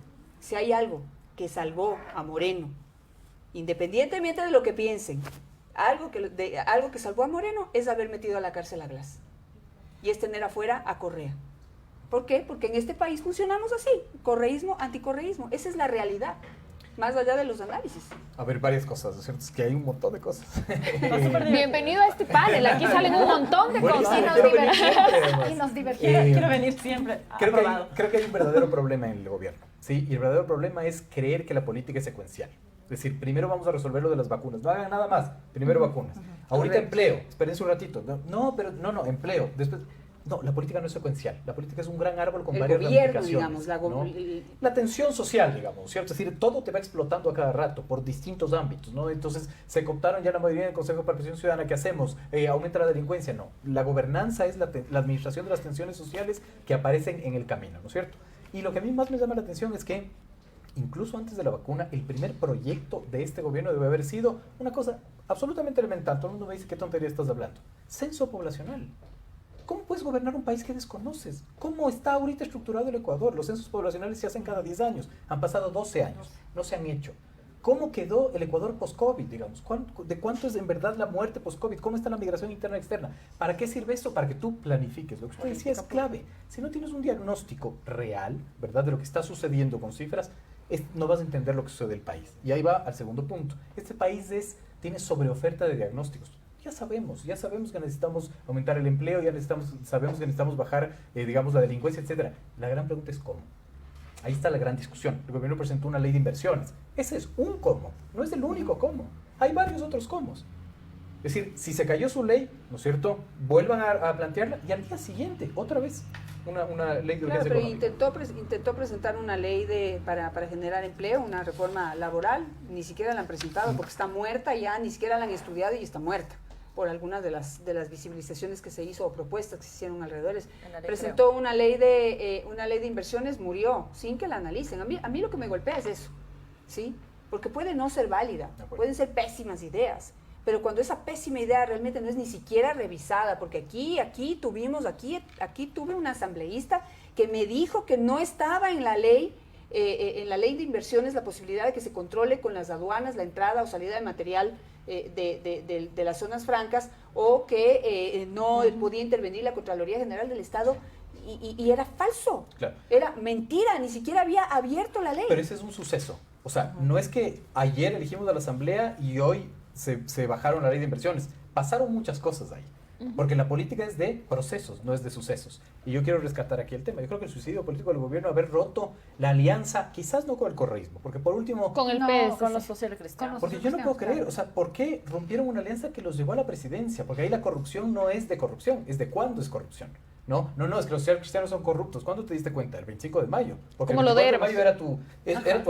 que salvó a Moreno, independientemente de lo que piensen, algo que salvó a Moreno es haber metido a la cárcel a Glass y es tener afuera a Correa. ¿Por qué? Porque en este país funcionamos así, correísmo, anticorreísmo, esa es la realidad. Más allá de los análisis. A ver, varias cosas, ¿no es cierto? Es que hay un montón de cosas. Bienvenido a este panel, aquí salen un montón de cosas. Y nos divertimos. Quiero venir siempre. Creo que hay un verdadero problema en el gobierno, ¿sí? Y el verdadero problema es creer que la política es secuencial. Es decir, primero vamos a resolver lo de las vacunas. No hagan nada más. Primero vacunas. Ahorita empleo. Espérense un ratito. No, empleo. Después... No, la política no es secuencial. La política es un gran árbol con varias ramificaciones. La tensión social, digamos, ¿cierto? Es decir, todo te va explotando a cada rato por distintos ámbitos, ¿no? Entonces, se cooptaron ya la mayoría del Consejo de Participación Ciudadana. ¿Qué hacemos? ¿Aumenta la delincuencia? No. La gobernanza es la administración de las tensiones sociales que aparecen en el camino, ¿no es cierto? Y lo que a mí más me llama la atención es que incluso antes de la vacuna, el primer proyecto de este gobierno debe haber sido una cosa absolutamente elemental. Todo el mundo me dice, ¿qué tontería estás hablando? Censo poblacional. ¿Cómo puedes gobernar un país que desconoces? ¿Cómo está ahorita estructurado el Ecuador? Los censos poblacionales se hacen cada 10 años. Han pasado 12 años. No se han hecho. ¿Cómo quedó el Ecuador post-COVID, digamos? ¿De cuánto es en verdad la muerte post-COVID? ¿Cómo está la migración interna y externa? ¿Para qué sirve esto? Para que tú planifiques. Lo que usted decía es clave. Si no tienes un diagnóstico real, ¿verdad?, de lo que está sucediendo con cifras, no vas a entender lo que sucede en el país. Y ahí va al segundo punto. Este país tiene sobreoferta de diagnósticos. Ya sabemos que necesitamos aumentar el empleo, sabemos que necesitamos bajar, digamos, la delincuencia, etcétera. La gran pregunta es cómo. Ahí está la gran discusión. El gobierno presentó una ley de inversiones. Ese es un cómo, no es el único cómo. Hay varios otros cómos. Es decir, si se cayó su ley, ¿no es cierto?, vuelvan a plantearla y al día siguiente, otra vez, una ley de urgencia económica. Intentó presentar una ley para generar empleo, una reforma laboral. Ni siquiera la han presentado porque está muerta ya, ni siquiera la han estudiado y está muerta por algunas de las visibilizaciones que se hizo o propuestas que se hicieron alrededor. Presentó una ley de inversiones, murió sin que la analicen. A mí lo que me golpea es eso, ¿sí? Porque puede no ser válida, pueden ser pésimas ideas, pero cuando esa pésima idea realmente no es ni siquiera revisada, porque aquí tuve una asambleísta que me dijo que no estaba en la ley de inversiones la posibilidad de que se controle con las aduanas la entrada o salida de material de las zonas francas, o que no podía intervenir la Contraloría General del Estado, y era falso, claro. Era mentira, ni siquiera había abierto la ley. Pero ese es un suceso, o sea, no es que ayer elegimos a la Asamblea y hoy se bajaron la ley de inversiones, pasaron muchas cosas ahí. Porque la política es de procesos, no es de sucesos. Y yo quiero rescatar aquí el tema. Yo creo que el suicidio político del gobierno haber roto la alianza, quizás no con el correísmo, porque por último... Con el PS. Con los sociales cristianos. Porque yo no puedo creer, o sea, ¿por qué rompieron una alianza que los llevó a la presidencia? Porque ahí la corrupción no es de corrupción, es de cuándo es corrupción. No, es que los sociales cristianos son corruptos. ¿Cuándo te diste cuenta? El 25 de mayo. Porque como el 24 de mayo era tu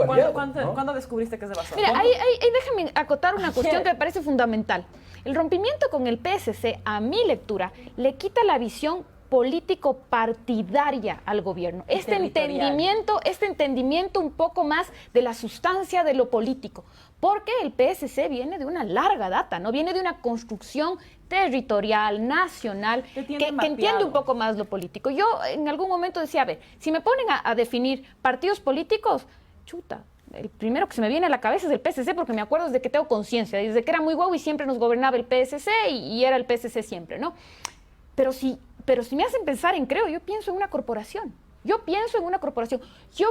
aliado. ¿Cuándo descubriste que es de Basadre? Mira, ahí déjame acotar una cuestión que me parece fundamental. El rompimiento con el PSC, a mi lectura, le quita la visión político partidaria al gobierno. Este entendimiento un poco más de la sustancia de lo político, porque el PSC viene de una larga data, ¿no? Viene de una construcción territorial, nacional, que entiende un poco más lo político. Yo en algún momento decía, a ver, si me ponen a definir partidos políticos, chuta, el primero que se me viene a la cabeza es el PSC, porque me acuerdo desde que tengo conciencia, desde que era muy guau y siempre nos gobernaba el PSC y era el PSC siempre, ¿no? Pero si me hacen pensar en yo pienso en una corporación. Yo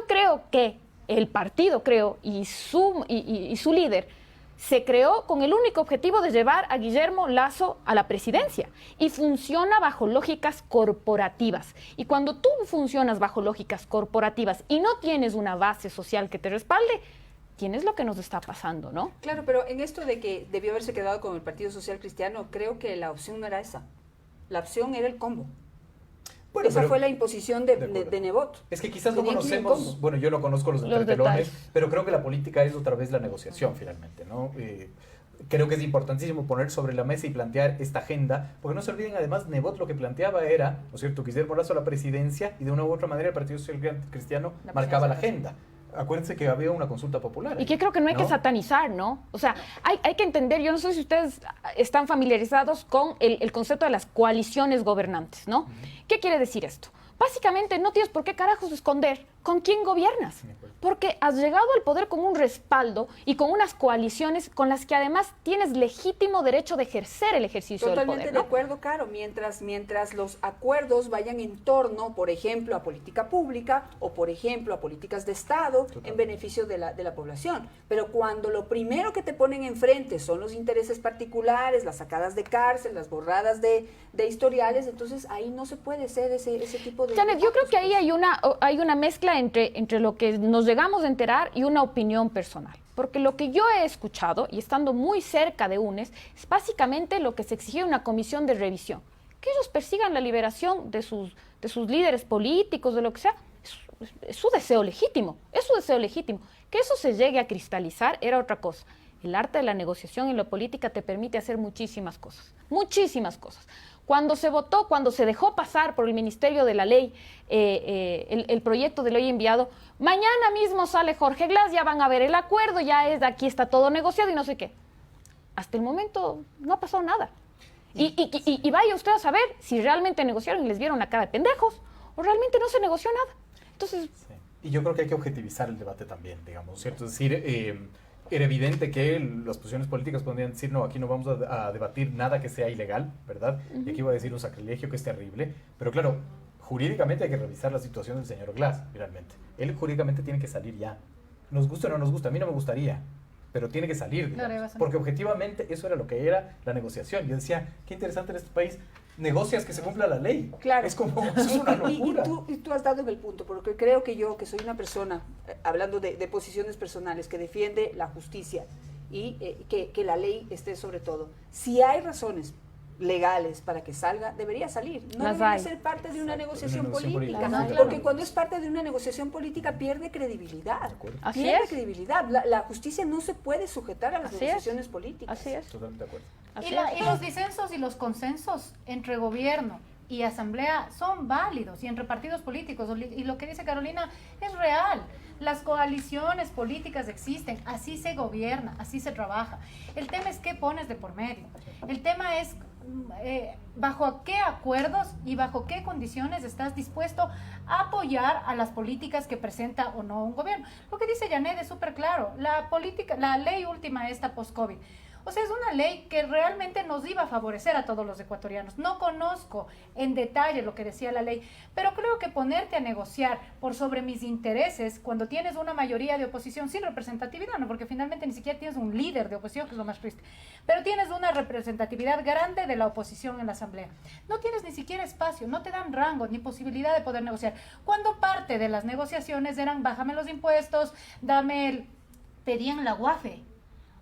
creo que el partido, y su líder se creó con el único objetivo de llevar a Guillermo Lasso a la presidencia y funciona bajo lógicas corporativas. Y cuando tú funcionas bajo lógicas corporativas y no tienes una base social que te respalde, tienes lo que nos está pasando, ¿no? Claro, pero en esto de que debió haberse quedado con el Partido Social Cristiano, creo que la opción no era esa. La opción era el combo. Bueno, esa fue la imposición de Nebot. Es que quizás no conocemos, bueno, yo no conozco los entretelones, pero creo que la política es otra vez la negociación finalmente, ¿no? Creo que es importantísimo poner sobre la mesa y plantear esta agenda, porque no se olviden además, Nebot lo que planteaba era, ¿no es cierto?, Guillermo Lasso a la presidencia y de una u otra manera el Partido Social Cristiano marcaba la agenda. Acuérdense que había una consulta popular. Y que creo que no hay que satanizar, ¿no? O sea, hay que entender, yo no sé si ustedes están familiarizados con el concepto de las coaliciones gobernantes, ¿no? ¿Qué quiere decir esto? Básicamente no tienes por qué carajos esconder con quién gobiernas, porque has llegado al poder con un respaldo y con unas coaliciones con las que además tienes legítimo derecho de ejercer el ejercicio del poder, ¿no? Totalmente de acuerdo, Caro, mientras los acuerdos vayan en torno, por ejemplo, a política pública o, por ejemplo, a políticas de Estado en beneficio de la población. Pero cuando lo primero que te ponen enfrente son los intereses particulares, las sacadas de cárcel, las borradas de historiales, entonces ahí no se puede ser ese tipo de... Janet, yo creo que ahí hay una mezcla entre lo que nos llegamos a enterar y una opinión personal. Porque lo que yo he escuchado, y estando muy cerca de UNES, es básicamente lo que se exigía una comisión de revisión. Que ellos persigan la liberación de sus líderes políticos, de lo que sea, es su deseo legítimo, Que eso se llegue a cristalizar era otra cosa. El arte de la negociación en la política te permite hacer muchísimas cosas. Cuando se votó, cuando se dejó pasar por el Ministerio de la Ley el proyecto de ley enviado, mañana mismo sale Jorge Glass, ya van a ver el acuerdo, aquí está todo negociado y no sé qué. Hasta el momento no ha pasado nada. Y vaya usted a saber si realmente negociaron y les vieron la cara de pendejos o realmente no se negoció nada. Entonces... Sí. Y yo creo que hay que objetivizar el debate también, digamos, ¿cierto? Es decir, era evidente que las posiciones políticas podrían decir, no, aquí no vamos a debatir nada que sea ilegal, ¿verdad? Y aquí voy a decir un sacrilegio que es terrible. Pero claro, jurídicamente hay que revisar la situación del señor Glass, finalmente. Él jurídicamente tiene que salir ya. Nos gusta o no nos gusta, a mí no me gustaría, pero tiene que salir, digamos, porque objetivamente eso era lo que era la negociación. Yo decía, qué interesante en este país, negocias que se cumpla la ley. Claro. Es como, eso es una locura. Y tú has dado en el punto, porque creo que yo, que soy una persona, hablando de posiciones personales, que defiende la justicia y que la ley esté sobre todo. Si hay razones legales para que salga, debería salir. No debería ser parte de una negociación política. Porque cuando es parte de una negociación política pierde credibilidad. Pierde credibilidad. La justicia no se puede sujetar a las negociaciones políticas. Así es. Totalmente de acuerdo. Y los disensos y los consensos entre gobierno y asamblea son válidos, y entre partidos políticos, y lo que dice Carolina es real. Las coaliciones políticas existen, así se gobierna, así se trabaja. El tema es qué pones de por medio. El tema es bajo qué acuerdos y bajo qué condiciones estás dispuesto a apoyar a las políticas que presenta o no un gobierno. Lo que dice Janet es súper claro. La ley última esta post-COVID, o sea, es una ley que realmente nos iba a favorecer a todos los ecuatorianos. No conozco en detalle lo que decía la ley, pero creo que ponerte a negociar por sobre mis intereses cuando tienes una mayoría de oposición sin representatividad, ¿no? Porque finalmente ni siquiera tienes un líder de oposición, que es lo más triste, pero tienes una representatividad grande de la oposición en la asamblea. No tienes ni siquiera espacio, no te dan rango ni posibilidad de poder negociar. Cuando parte de las negociaciones eran bájame los impuestos, pedían la UAFE.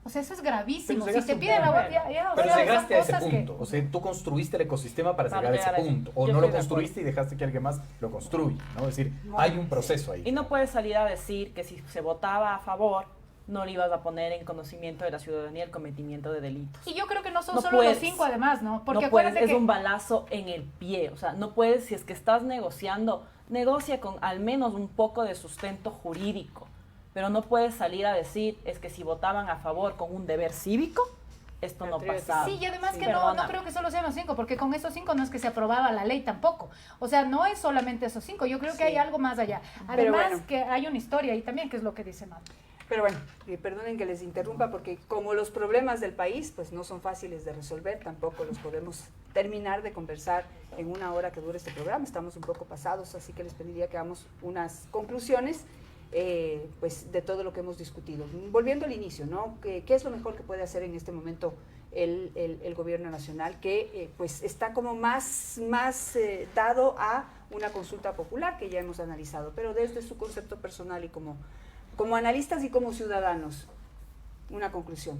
O sea, eso es gravísimo. Si te piden la UAFE, pero llegaste a ese punto. O sea, tú construiste el ecosistema para llegar a ese punto. O no lo construiste y dejaste que alguien más lo construya, ¿no? Es decir, hay un proceso ahí. Y no puedes salir a decir que si se votaba a favor no le ibas a poner en conocimiento de la ciudadanía el cometimiento de delitos. Y yo creo que no son No solo puedes. los 5 además, ¿no? Porque No puedes, acuérdate es que un balazo en el pie. O sea, no puedes, si es que estás negociando, negocia con al menos un poco de sustento jurídico. Pero no puedes salir a decir, es que si votaban a favor con un deber cívico, esto no pasaba. sí, y además que no Perdóname. creo que solo sean los 5, porque con esos 5 no es que se aprobaba la ley tampoco. O sea, no es solamente esos 5, yo creo que hay algo más allá. Pero Además bueno. que hay una historia ahí también, que es lo que dice Matt. Pero bueno, perdonen que les interrumpa porque como los problemas del país pues no son fáciles de resolver, tampoco los podemos terminar de conversar en una hora que dure este programa. Estamos un poco pasados, así que les pediría que hagamos unas conclusiones pues de todo lo que hemos discutido. Volviendo al inicio, ¿no? ¿Qué es lo mejor que puede hacer en este momento el gobierno nacional, que pues está como más dado a una consulta popular que ya hemos analizado, pero desde su concepto personal y como analistas y como ciudadanos, una conclusión?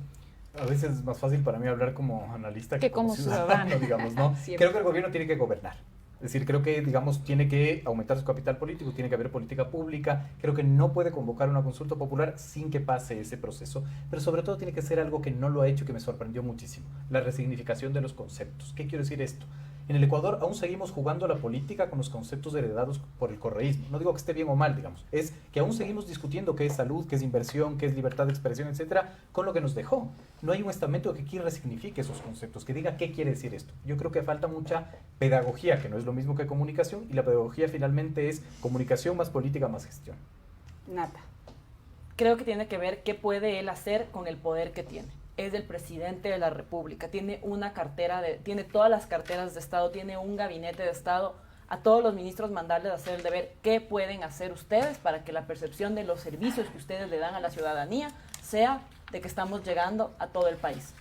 A veces es más fácil para mí hablar como analista Que como ciudadano. digamos, ¿no? Siempre. Creo que el gobierno tiene que gobernar. Es decir, creo que, digamos, tiene que aumentar su capital político, tiene que haber política pública. Creo que no puede convocar una consulta popular sin que pase ese proceso. Pero sobre todo tiene que ser algo que no lo ha hecho y que me sorprendió muchísimo. La resignificación de los conceptos. ¿Qué quiero decir esto? En el Ecuador aún seguimos jugando a la política con los conceptos heredados por el correísmo. No digo que esté bien o mal, digamos. Es que aún seguimos discutiendo qué es salud, qué es inversión, qué es libertad de expresión, etcétera, con lo que nos dejó. No hay un estamento que aquí resignifique esos conceptos, que diga qué quiere decir esto. Yo creo que falta mucha pedagogía, que no es lo mismo que comunicación, y la pedagogía finalmente es comunicación más política más gestión. Nata. Creo que tiene que ver qué puede él hacer con el poder que tiene. Es el presidente de la República, tiene una cartera, tiene todas las carteras de Estado, tiene un gabinete de Estado. A todos los ministros mandarles a hacer el deber, qué pueden hacer ustedes para que la percepción de los servicios que ustedes le dan a la ciudadanía sea de que estamos llegando a todo el país.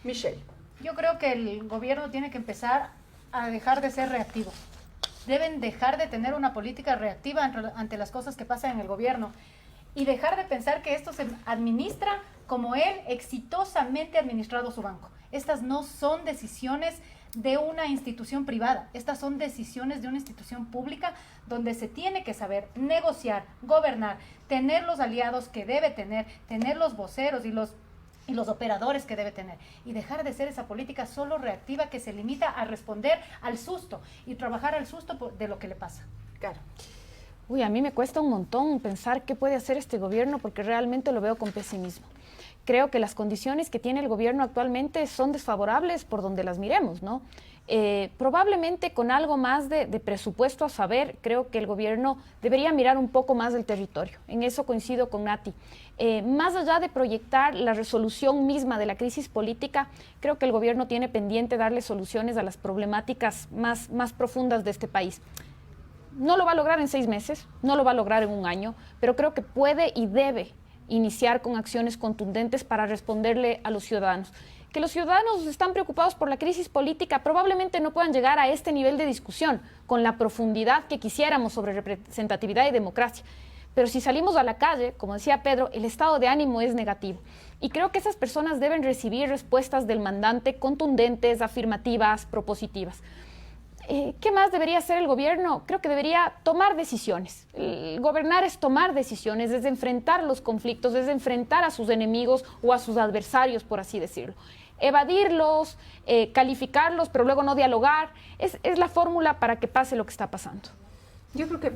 Michelle. Yo creo que el gobierno tiene que empezar a dejar de ser reactivo. Deben dejar de tener una política reactiva ante las cosas que pasan en el gobierno y dejar de pensar que esto se administra como él exitosamente ha administrado su banco. Estas no son decisiones de una institución privada, estas son decisiones de una institución pública donde se tiene que saber negociar, gobernar, tener los aliados que debe tener los voceros y los operadores que debe tener, y dejar de ser esa política solo reactiva que se limita a responder al susto y trabajar al susto de lo que le pasa. Claro. Uy, a mí me cuesta un montón pensar qué puede hacer este gobierno porque realmente lo veo con pesimismo. Creo que las condiciones que tiene el gobierno actualmente son desfavorables por donde las miremos, ¿no? Probablemente con algo más de presupuesto a saber, creo que el gobierno debería mirar un poco más del territorio. En eso coincido con Nati. Más allá de proyectar la resolución misma de la crisis política, creo que el gobierno tiene pendiente darle soluciones a las problemáticas más profundas de este país. No lo va a lograr en 6 meses, no lo va a lograr en un año, pero creo que puede y debe iniciar con acciones contundentes para responderle a los ciudadanos. Que los ciudadanos están preocupados por la crisis política probablemente no puedan llegar a este nivel de discusión con la profundidad que quisiéramos sobre representatividad y democracia. Pero si salimos a la calle, como decía Pedro, el estado de ánimo es negativo. Y creo que esas personas deben recibir respuestas del mandante contundentes, afirmativas, propositivas. ¿Qué más debería hacer el gobierno? Creo que debería tomar decisiones. Gobernar es tomar decisiones, es enfrentar los conflictos, es enfrentar a sus enemigos o a sus adversarios, por así decirlo. Evadirlos, calificarlos, pero luego no dialogar, es la fórmula para que pase lo que está pasando. Yo creo que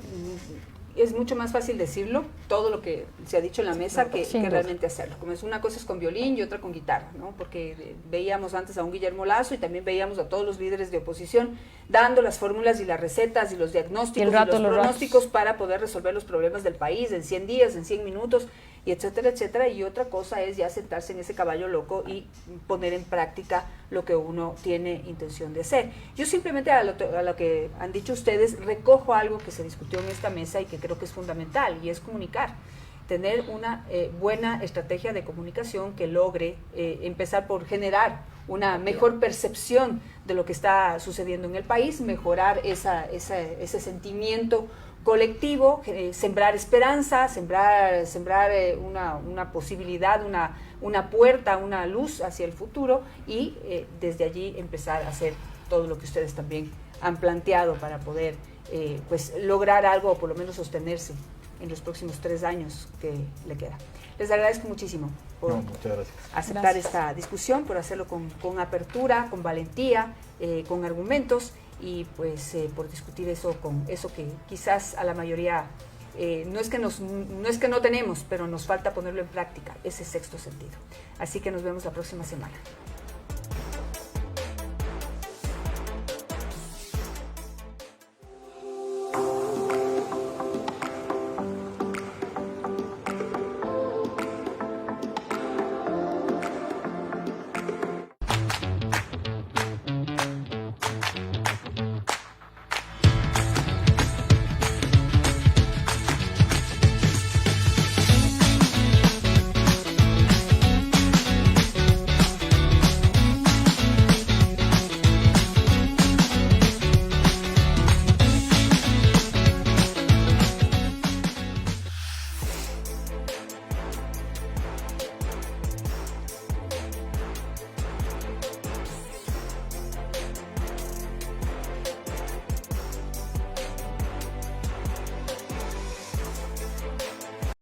es mucho más fácil decirlo, todo lo que se ha dicho en la mesa, que realmente hacerlo. Como es una cosa es con violín y otra con guitarra, ¿no? Porque veíamos antes a un Guillermo Lasso y también veíamos a todos los líderes de oposición dando las fórmulas y las recetas y los diagnósticos y los pronósticos para poder resolver los problemas del país en 100 días, en 100 minutos, y etcétera, etcétera. Y otra cosa es ya sentarse en ese caballo loco y poner en práctica lo que uno tiene intención de hacer. Yo simplemente a lo que han dicho ustedes recojo algo que se discutió en esta mesa y que creo que es fundamental, y es comunicar. Tener una buena estrategia de comunicación que logre empezar por generar una mejor percepción de lo que está sucediendo en el país, mejorar ese sentimiento colectivo, sembrar esperanza, sembrar una posibilidad, una puerta, una luz hacia el futuro, y desde allí empezar a hacer todo lo que ustedes también han planteado para poder pues lograr algo o por lo menos sostenerse en los próximos 3 años que le queda. Les agradezco muchísimo por Muchas gracias. aceptar esta discusión, por hacerlo con apertura, con valentía, con argumentos y pues por discutir eso con eso que quizás a la mayoría no es que no tenemos, pero nos falta ponerlo en práctica, ese sexto sentido. Así que nos vemos la próxima semana.